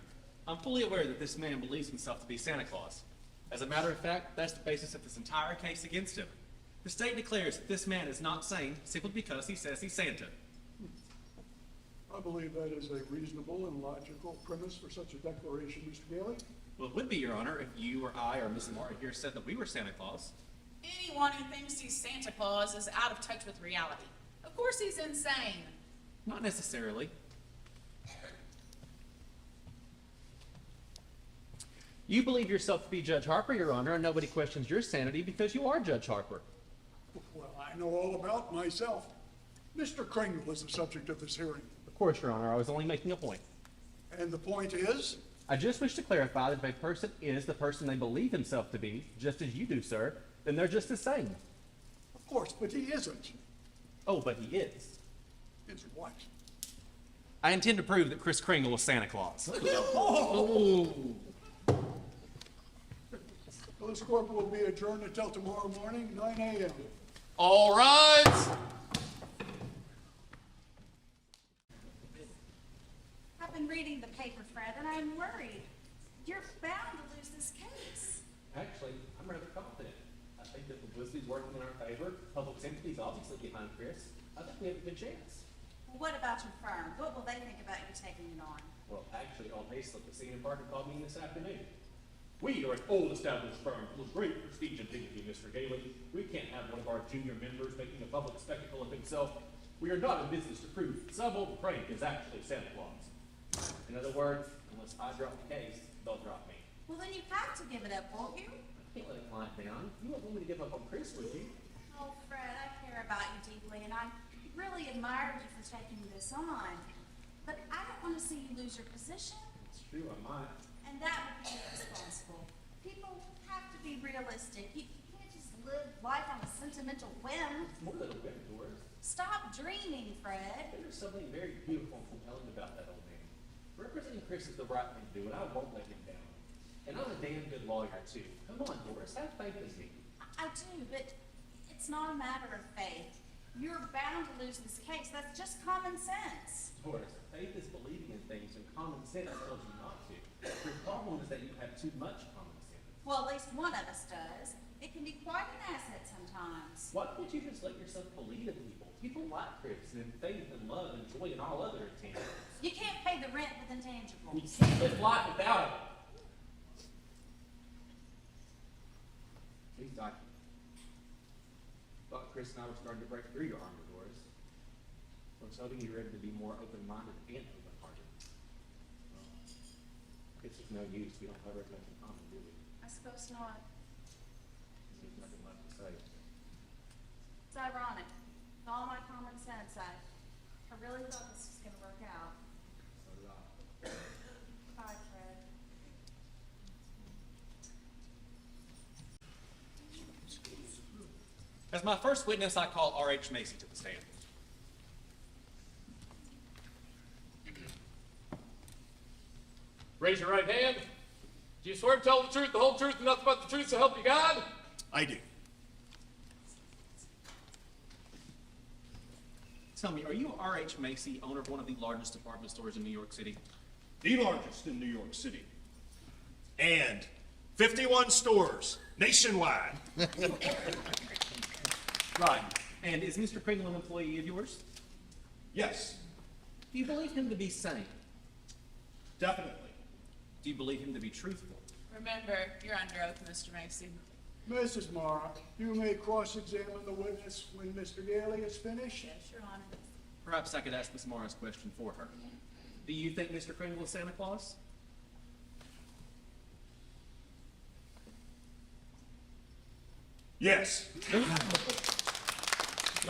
I'm fully aware that this man believes himself to be Santa Claus. As a matter of fact, that's the basis of this entire case against him. The state declares that this man is not sane simply because he says he's Santa. I believe that is a reasonable and logical premise for such a declaration, Mr. Gailey. Well, it would be, Your Honor, if you or I or Miss Martin here said that we were Santa Claus. Anyone who thinks he's Santa Claus is out of touch with reality. Of course he's insane. Not necessarily. You believe yourself to be Judge Harper, Your Honor, and nobody questions your sanity because you are Judge Harper. Well, I know all about myself. Mr. Kringle is the subject of this hearing. Of course, Your Honor, I was only making a point. And the point is? I just wish to clarify that if a person is the person they believe himself to be, just as you do, sir, then they're just the same. Of course, but he isn't. Oh, but he is. Is what? I intend to prove that Kris Kringle is Santa Claus. Oh. Well, this court will be adjourned until tomorrow morning, 9 a.m. All rise. I've been reading the paper, Fred, and I'm worried. You're bound to lose this case. Actually, I'm rather confident. I think that publicity's working in our favor. Public sympathy's obviously behind Kris. I think we have a good chance. Well, what about your firm? What will they think about you taking it on? Well, actually, on Hayslip, the senior partner called me this afternoon. We are an old established firm with great prestige and dignity, Mr. Gailey. We can't have one of our junior members making a public spectacle of himself. We are not in business to prove that some old crank is actually Santa Claus. In other words, unless I drop the case, they'll drop me. Well, then you have to give it up, won't you? I can't let a client down. You won't want me to give up on Kris, would you? Oh, Fred, I care about you deeply, and I really admired you for taking this on. But I don't want to see you lose your position. It's true, I might. And that would be irresponsible. People have to be realistic. You can't just live life on a sentimental whim. More than a whim, Doris. Stop dreaming, Fred. There's something very beautiful and compelling about that old man. Representing Kris is the right thing to do, and I won't let him down. And I'm a damn good lawyer, too. Come on, Doris, have faith in me. I do, but it's not a matter of faith. You're bound to lose this case. That's just common sense. Doris, faith is believing in things, and common sense tells you not to. Your problem is that you have too much common sense. Well, at least one of us does. It can be quite an asset sometimes. Why can't you just let yourself believe in people? People like Chris and faith and love and joy and all other intangibles. You can't pay the rent with You intangibles. can't live life without it. Please, Doc. Thought Chris and I were starting to break through your armor, Doris. I was hoping you were ready to be more open-minded and open-hearted. Well, it's of no use. We don't have very much in common, do we? I suppose not. There's nothing left to say. It's ironic. With all my common sense, I really thought this was going to work out. So did I. Bye, Fred. As my first witness, I call R.H. Macy to the stand. Raise your right hand. Do you swear to tell the truth, the whole truth, and nothing but the truth, so help you God? I do. Tell me, are you R.H. Macy, owner of one of the largest department stores in New York City? The largest in New York City. And 51 stores nationwide. Right. And is Mr. Kringle an employee of yours? Yes, Do you believe him to be sane? definitely. Do you believe him to be truthful? Remember, you're under oath, Mr. Macy. Mrs. Mara, you may cross-examine the witness when Mr. Gailey is finished. Yes, Your Honor. Perhaps I could ask Miss Mara's question for her. Do you think Mr. Kringle is Santa Claus? Yes. No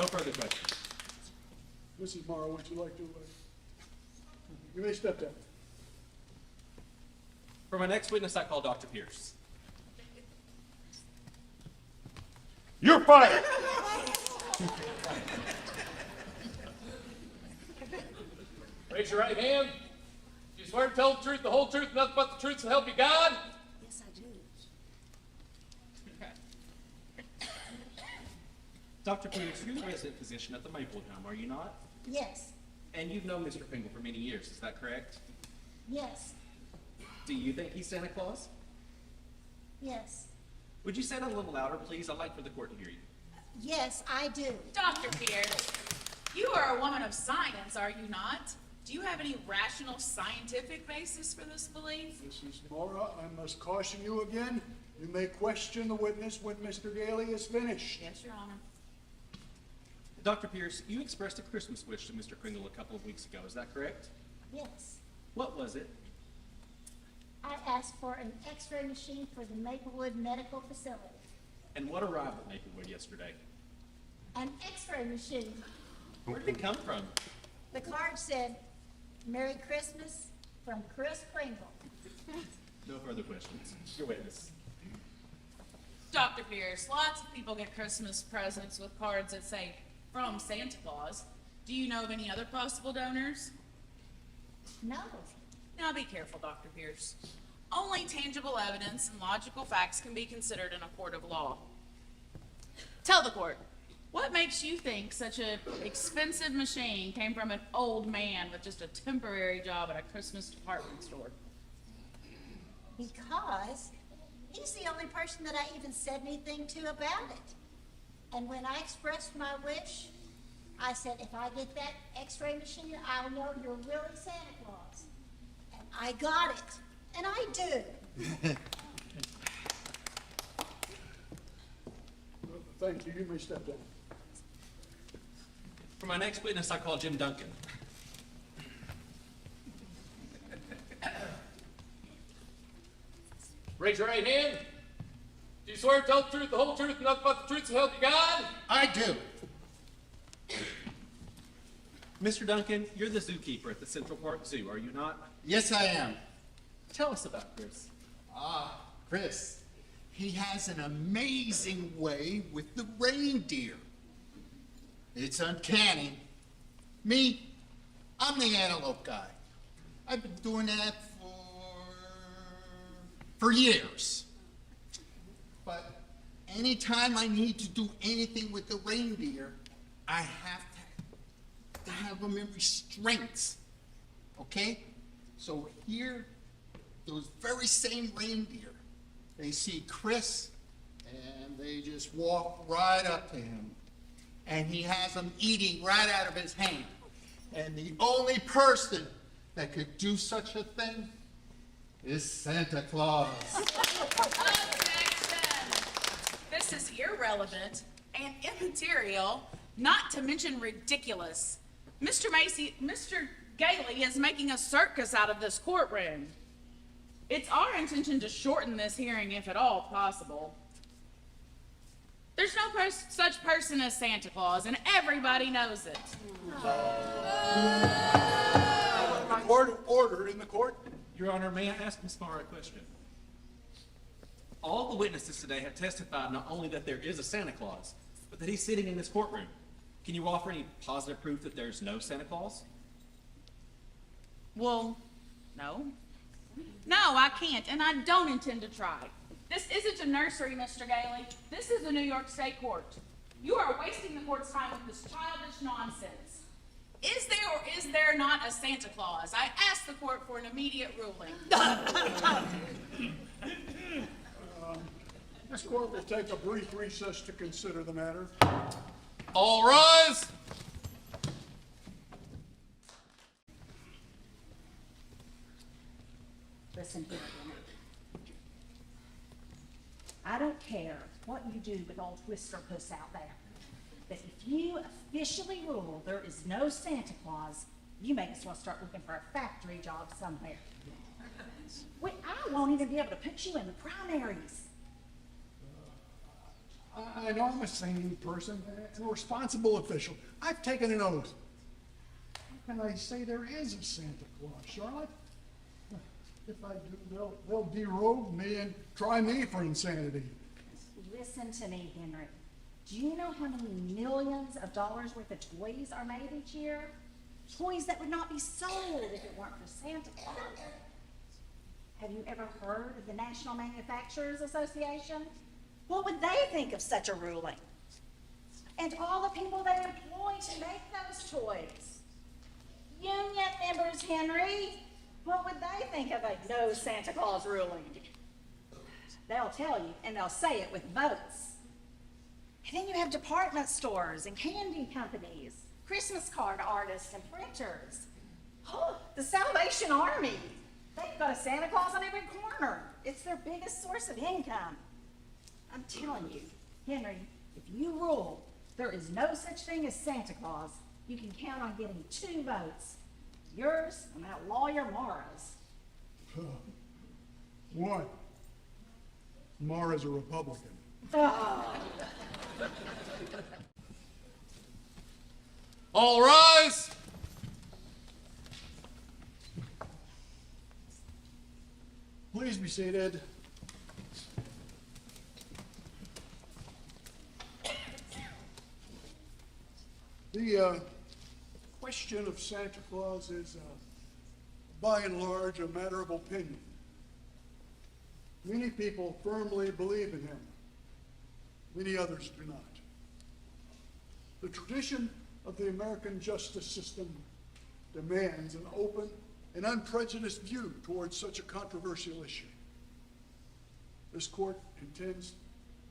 further questions. Mrs. Mara, would you like to, you may step down. For my next witness, I call Dr. Pierce. You're fired. Raise your right hand. Do you swear to tell the truth, the whole truth, and nothing but the truth, so help you God? Yes, I do. Dr. Pierce, you're the resident physician at the Maple Home, are you not? Yes, And you've known Mr. Kringle for many years, is that correct? yes, Do you think he's Santa Claus? yes, Would you say that a little louder, please? I'd like for the court to hear you. yes, I do. Dr. Pierce, you are a woman of science, are you not? Do you have any rational scientific basis for this belief? Mrs. Mara, I must caution you again. You may question the witness when Mr. Gailey is finished. Yes, Your Honor. Dr. Pierce, you expressed a Christmas wish to Mr. Kringle a couple of weeks ago, is that correct? Yes. What was it? I asked for an x-ray machine for the Maplewood Medical Facility. And what arrived at Maplewood yesterday? An x-ray machine. Where did it come from? The card said, "Merry Christmas from Chris Kringle." No further questions. Your witness. Dr. Pierce, lots of people get Christmas presents with cards that say, "From Santa Claus." Do you know of any other possible donors? No. Now be careful, Dr. Pierce. Only tangible evidence and logical facts can be considered in a court of law. Tell the court, what makes you think such an expensive machine came from an old man with just a temporary job at a Christmas department store? Because he's the only person that I even said anything to about it. And when I expressed my wish, I said, if I get that x-ray machine, I'll know you're really Santa Claus. And I got it. And I do. Thank you. You may step down. For my next witness, I call Jim Duncan. Raise your right hand. Do you swear to tell the truth, the whole truth, and nothing but the truth, so help you God? I do. Mr. Duncan, you're the zookeeper at the Central Park Zoo, are you not? Yes, I am. Tell us about Chris. Chris, he has an amazing way with the reindeer. It's uncanny. Me, I'm the antelope guy. I've been doing that for years. But anytime I need to do anything with the reindeer, I have to have them in restraints. Okay? So here, those very same reindeer they see Chris, and they just walk right up to him. And he has them eating right out of his hand. And the only person that could do such a thing is Santa Claus. This is irrelevant and immaterial, not to mention ridiculous. Mr. Gailey is making a circus out of this courtroom. It's our intention to shorten this hearing if at all possible. There's no such person as Santa Claus, and everybody knows it. Order in the court. Your Honor, may I ask Ms. Farr a question? All the witnesses today have testified not only that there is a Santa Claus, but that he's sitting in this courtroom. Can you offer any positive proof that there's no Santa Claus? Well, no. No, I can't, and I don't intend to try. This isn't a nursery, Mr. Gailey. This is a New York State court. You are wasting the court's time with this childish nonsense. Is there or is there not a Santa Claus? I ask the court for an immediate ruling. This court will take a brief recess to consider the matter. All rise. Listen here, Henry. I don't care what you do with old Twister Puss out there, but if you officially rule there is no Santa Claus, you may as well start looking for a factory job somewhere. I won't even be able to put you in the primaries. I know I'm a sane person and a responsible official. I've taken an oath. How can I say there is a Santa Claus, Charlotte? If I do, they'll derobe me and try me for insanity. Listen to me, Henry. Do you know how many millions of dollars worth of toys are made each year? Toys that would not be sold if it weren't for Santa Claus. Have you ever heard of the National Manufacturers Association? What would they think of such a ruling? And all the people they employ to make those toys. Union members, Henry, what would they think of a no Santa Claus ruling? They'll tell you, and they'll say it with votes. And then you have department stores and candy companies, Christmas card artists and printers. Oh, the Salvation Army. They've got a Santa Claus on every corner. It's their biggest source of income. I'm telling you, Henry, if you rule there is no such thing as Santa Claus, you can count on getting 2 votes. Yours and that lawyer Mara's. One. Mara's a Republican. All rise. Please be seated. The question of Santa Claus is, by and large, a matter of opinion. Many people firmly believe in him. Many others do not. The tradition of the American justice system demands an open and unprejudiced view towards such a controversial issue. This court intends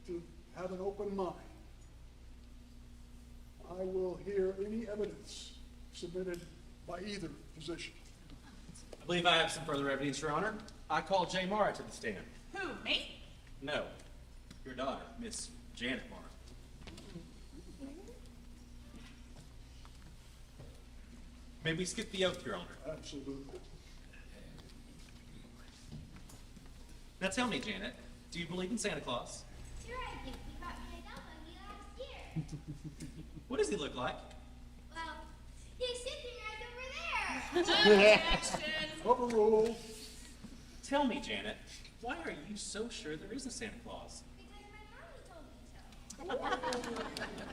to have an open mind. I will hear any evidence submitted by either position. I believe I have some further evidence, Your Honor. I call Jay Mara to the stand. Who, me? No, your daughter, Miss Janet Mara. May we skip the oath, Your Honor? Absolutely. Now tell me, Janet, do you believe in Santa Claus? Sure I do. He bought me a doll on me last year. What does he look like? Well, he's sitting right over there. Overruled. Tell me, Janet, why are you so sure there is a Santa Claus? Because my mommy told me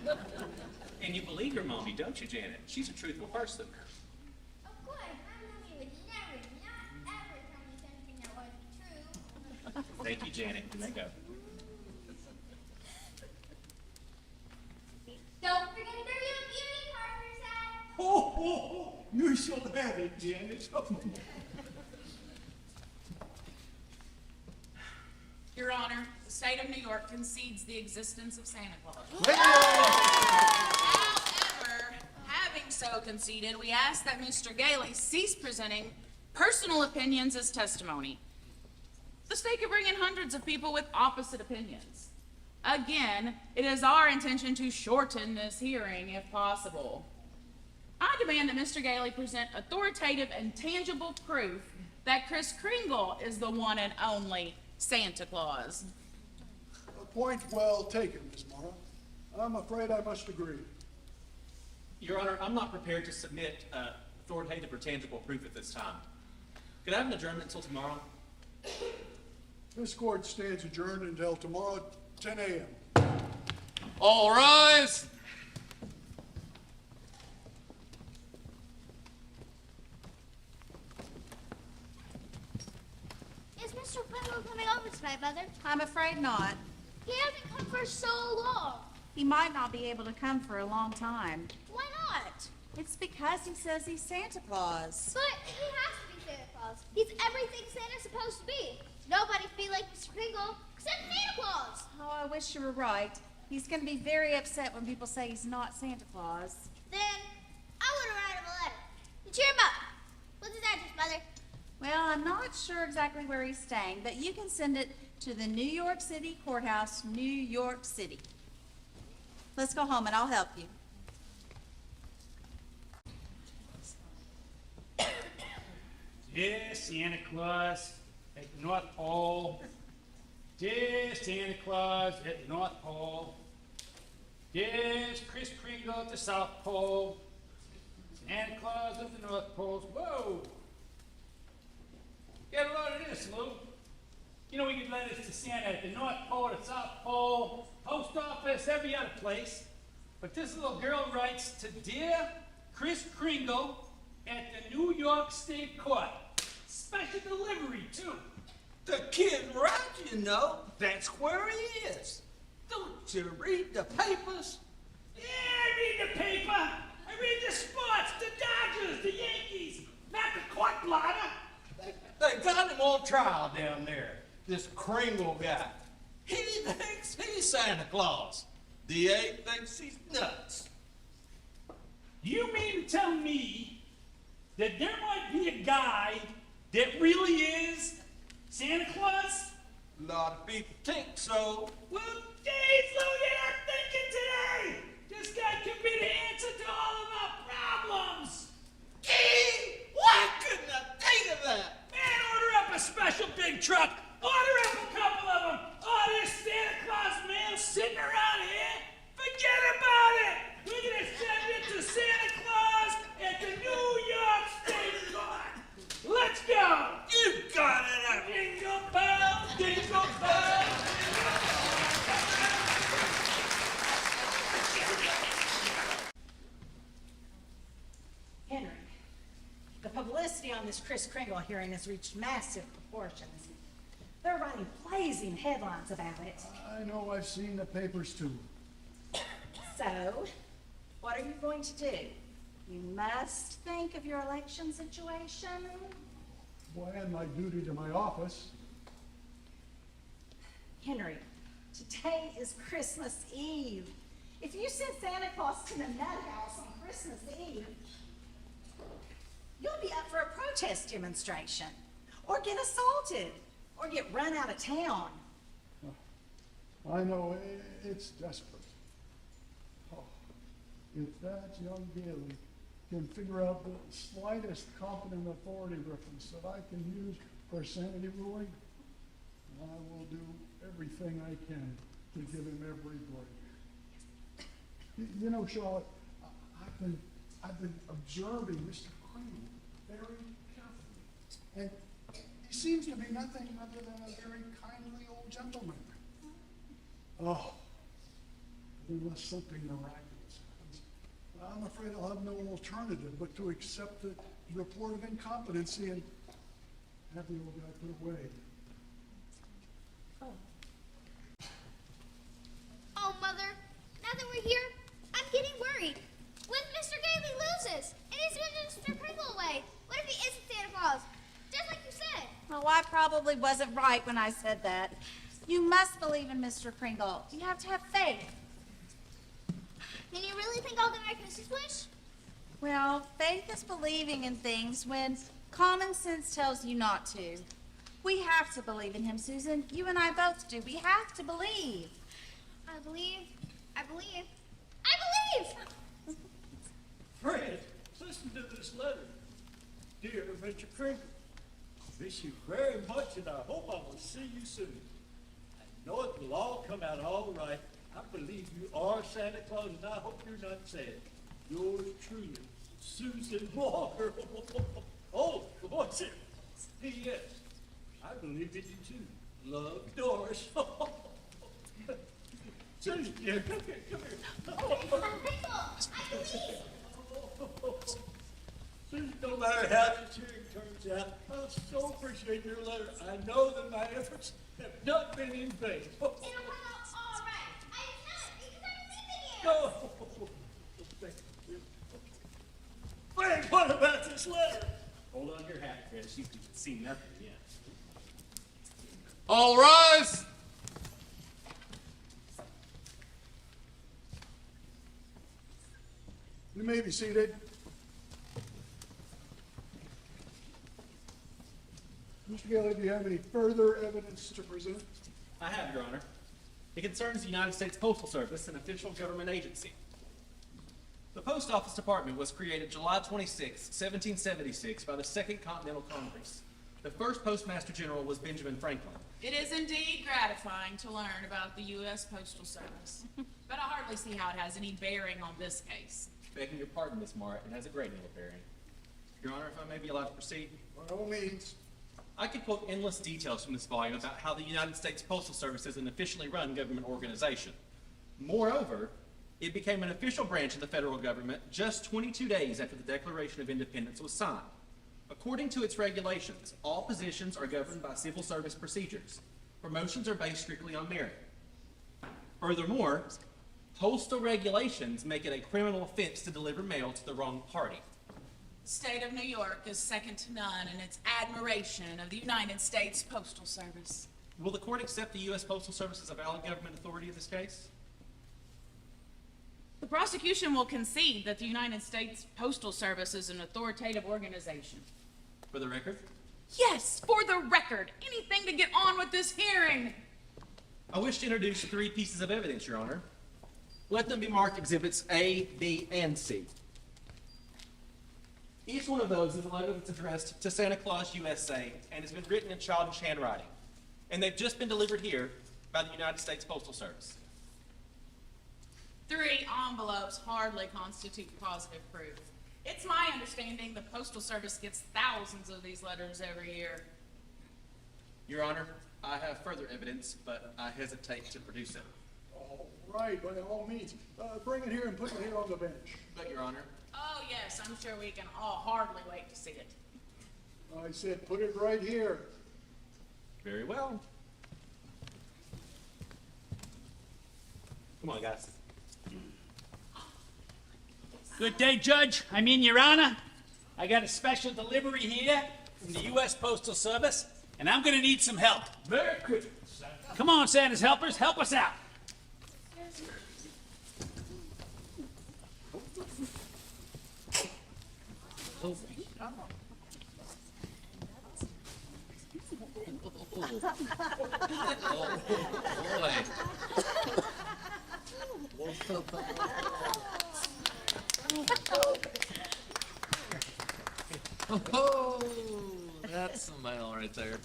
so. And you believe your mommy, don't you, Janet? She's a truthful person. Of course, my mommy would never, not ever tell me something that wasn't true. Thank you, Janet. You may go. Don't forget to bring your beauty partner set. Oh, you shall have it, Janet. Your Honor, the state of New York concedes the existence of Santa Claus. However, having so conceded, we ask that Mr. Gailey cease presenting personal opinions as testimony. The state could bring in hundreds of people with opposite opinions. Again, it is our intention to shorten this hearing if possible. I demand that Mr. Gailey present authoritative and tangible proof that Kris Kringle is the one and only Santa Claus. A point well taken, Miss Mara. I'm afraid I must agree. Your Honor, I'm not prepared to submit authoritative or tangible proof at this time. Could I have an adjournment until tomorrow? This court stands adjourned until tomorrow, 10 a.m. All rise. Is Mr. Pringle coming over tonight, Mother? I'm afraid not. He hasn't come for so long. He might not be able to come for a long time. Why not? It's because he says he's Santa Claus. But he has to be Santa Claus. He's everything Santa's supposed to be. Nobody can be like Mr. Kringle except Santa Claus. Oh, I wish you were right. He's going to be very upset when people say he's not Santa Claus. Then I want to write him a letter to cheer him up. What's his address, Mother? Well, I'm not sure exactly where he's staying, but you can send it to the New York City Courthouse, New York City. Let's go home and I'll help you. Dear Santa Claus at the North Pole. Dear Santa Claus at the North Pole. Dear Kris Kringle at the South Pole. Santa Claus at the North Pole. Whoa! Get a load of this, Lou. You know we get letters to Santa at the North Pole, the South Pole, post office, every other place. But this little girl writes to Dear Kris Kringle at the New York State Court. Special delivery, too. The kid right, you know. That's where he is. Don't you read the papers? Yeah, I read the paper. I read the sports, the Dodgers, the Yankees, not the court blotter. They got him on trial down there, this Kringle guy. He thinks he's Santa Claus. DA thinks he's nuts. You mean to tell me that there might be a guy that really is Santa Claus? A lot of people think so. Well, geez, Lou, you're not thinking today. This guy could be the answer to all of our problems. Gee, why couldn't I think of that? Man, order up a special big truck. Order up a couple of them. All this Santa Claus mail sitting around here, forget about it. We're going to send it to Santa Claus at the New York State Court. Let's go. You got it out. Jingle bells, jingle bells. Henry, the publicity on this Kris Kringle hearing has reached massive proportions. They're writing blazing headlines about it. I know, I've seen the papers too. So, what are you going to do? You must think of your election situation. Well, and my duty to my office. Henry, today is Christmas Eve. If you send Santa Claus to the nut house on Christmas Eve, you'll be up for a protest demonstration, or get assaulted, or get run out of town. I know, it's desperate. Oh, if that young Gailey can figure out the slightest competent authority reference that I can use for sanity ruling, I will do everything I can to give him every break. You know, Charlotte, I've been observing Mr. Kringle very carefully, and he seems to be nothing other than a very kindly old gentleman. Oh, unless something miraculous happens, I'm afraid I'll have no alternative but to accept the report of incompetency and have the old guy put away. Oh, Mother, now that we're here, I'm getting worried. What if Mr. Gailey loses and he's been Mr. Kringle away? What if he isn't Santa Claus? Just like you said. Oh, I probably wasn't right when I said that. You must believe in Mr. Kringle. You have to have faith. Then you really think I'll get my Christmas wish? Well, faith is believing in things when common sense tells you not to. We have to believe in him, Susan. You and I both do. We have to believe. I believe. I believe. I believe! Fred, listen to this letter. Dear Mr. Kringle, miss you very much and I hope I will see you soon. I know it will all come out all right. I believe you are Santa Claus and I hope you're not sad. Yours truly, Susan Walker. Oh, what's it? P.S. I believe in you too. Love, Doris. Susan, yeah, come here. Susan, no matter how the cheering turns out, I so appreciate your letter. I know that my efforts have not been in vain. It'll come out all right. I know it because I believe in you. Oh, thank you. Frank, what about this letter? Hold on your hat, Chris. You can see nothing yet. All rise! You may be seated. Mr. Gelly, do you have any further evidence to present? I have, Your Honor. It concerns the United States Postal Service, an official government agency. The Post Office Department was created July 26, 1776 by the Second Continental Congress. The first Postmaster General was Benjamin Franklin. It is indeed gratifying to learn about the U.S. Postal Service, but I hardly see how it has any bearing on this case. Begging your pardon, Miss Marr, it has a great deal of bearing. Your Honor, if I may be allowed to proceed. By all means. I could quote endless details from this volume about how the United States Postal Service is an officially run government organization. Moreover, it became an official branch of the federal government just 22 days after the Declaration of Independence was signed. According to its regulations, all positions are governed by civil service procedures. Promotions are based strictly on merit. Furthermore, postal regulations make it a criminal offense to deliver mail to the wrong party. The state of New York is second to none in its admiration of the United States Postal Service. Will the court accept the U.S. Postal Service as a valid government authority in this case? The prosecution will concede that the United States Postal Service is an authoritative organization. For the record? Yes, for the record. Anything to get on with this hearing. I wish to introduce 3 pieces of evidence, Your Honor. Let them be marked Exhibits A, B, and C. Each one of those is a letter that's addressed to Santa Claus USA and has been written in childish handwriting. And they've just been delivered here by the United States Postal Service. 3 envelopes hardly constitute positive proof. It's my understanding the Postal Service gets thousands of these letters every year. Your Honor, I have further evidence, but I hesitate to produce it. All right, by all means. Bring it here and put it here on the bench. But, Your Honor. Oh, yes, I'm sure we can all hardly wait to see it. I said put it right here. Very well. Come on, guys. Good day, Judge. Your Honor. I got a special delivery here from the U.S. Postal Service, and I'm going to need some help. Merry Christmas, Santa. Come on, Santa's helpers, help us out. Oh, that's some mail right there.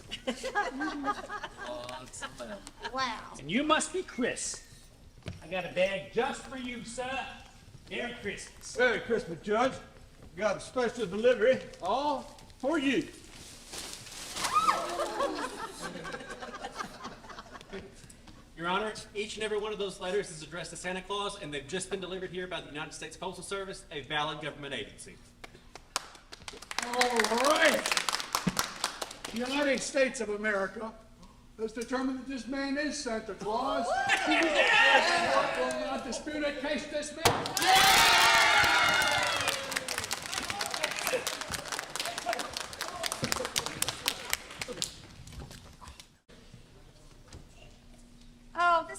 Oh, that's some mail. Wow. And you must be Chris. I got a bag just for you, sir. Merry Christmas. Merry Christmas, Judge. Got a special delivery all for you. Your Honor, each and every one of those letters is addressed to Santa Claus, and they've just been delivered here by the United States Postal Service, a valid government agency. All right. The United States of America has determined that this man is Santa Claus. The court will not dispute it. Case dismissed.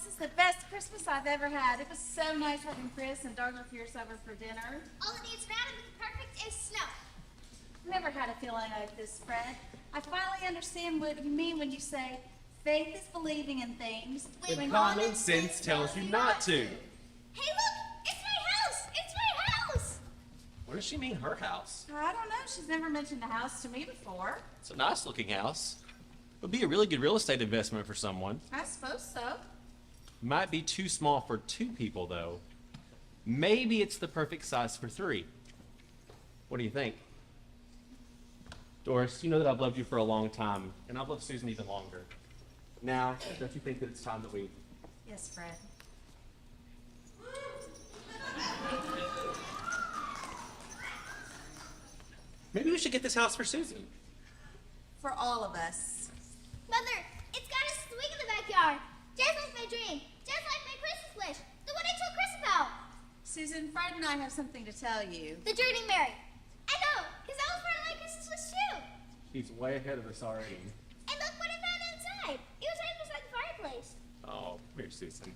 this is the best Christmas I've ever had. It was so nice having Chris and Dr. Pierce over for dinner. All it needs now to be perfect is snow. Never had a feeling like this, Fred. I finally understand what you mean when you say faith is believing in things When common sense tells you not to. Hey, look! It's my house! It's my house! What does she mean, her house? I don't know. She's never mentioned the house to me before. It's a nice looking house. Would be a really good real estate investment for someone. I suppose so. Might be too small for 2 people, though. Maybe it's the perfect size for 3. What do you think? Doris, you know that I've loved you for a long time, and I've loved Susan even longer. Now, don't you think that it's time that we... Yes, Fred. Maybe we should get this house for Susan. For all of us. Mother, it's got a swing in the backyard. Just like my dream. Just like my Christmas wish. The one I told Chris about. Susan, Fred and I have something to tell you. The journey Mary. I know, because that was part of my Christmas wish too. He's way ahead of us already. And look what I found inside. It was right beside the fireplace. Oh, here's Susan.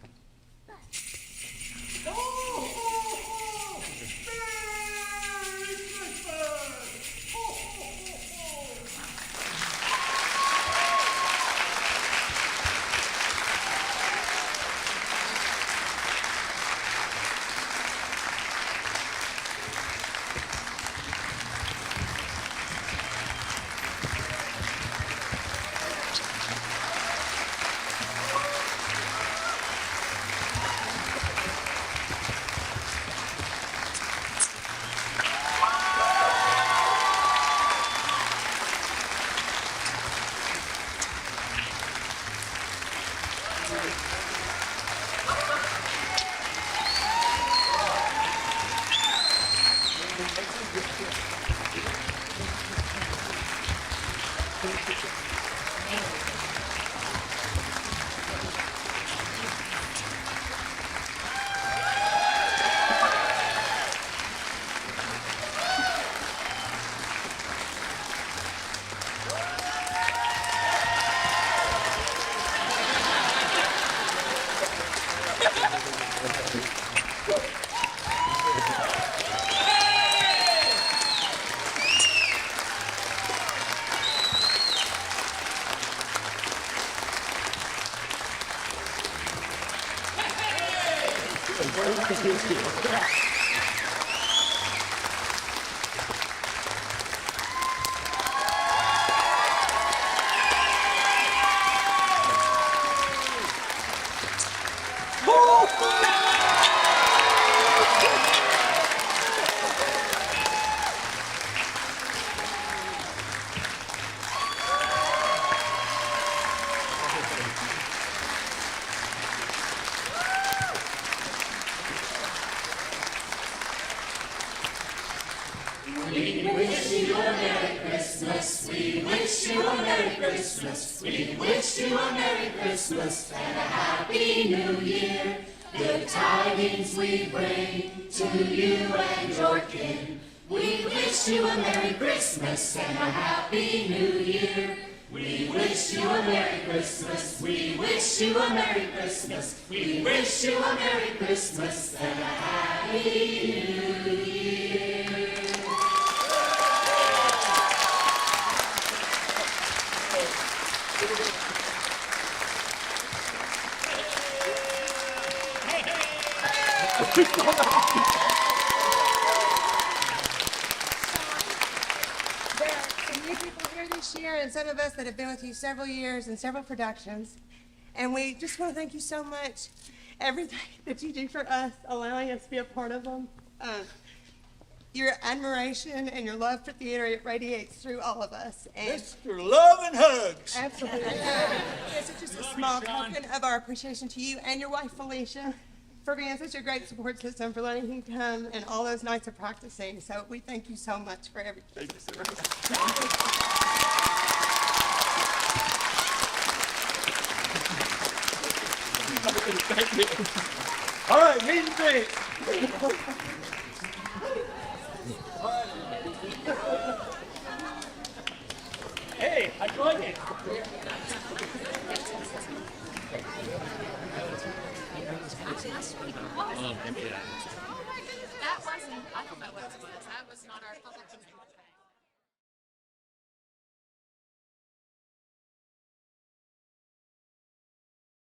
We wish you a Merry Christmas. We wish you a Merry Christmas. We wish you a Merry Christmas and a Happy New Year. Good tidings we bring to you and your kin. We wish you a Merry Christmas and a Happy New Year. We wish you a Merry Christmas. We wish you a Merry Christmas. We wish you a Merry Christmas and a Happy New Year. There are some new people here this year, and some of us that have been with you several years and several productions. And we just want to thank you so much. Everything that you do for us, allowing us to be a part of them. Your admiration and your love for theater, it radiates through all of us. And Mr. Love and Hugs. absolutely. This is just a small token of our appreciation to you and your wife, Felicia, for being such a great support system, for letting him come and all those nights of practicing. So we thank you so much for everything. Thank you. All right, meet and greet. Hey, how'd you like it? That wasn't, I don't know what it was. That was not our public commitment.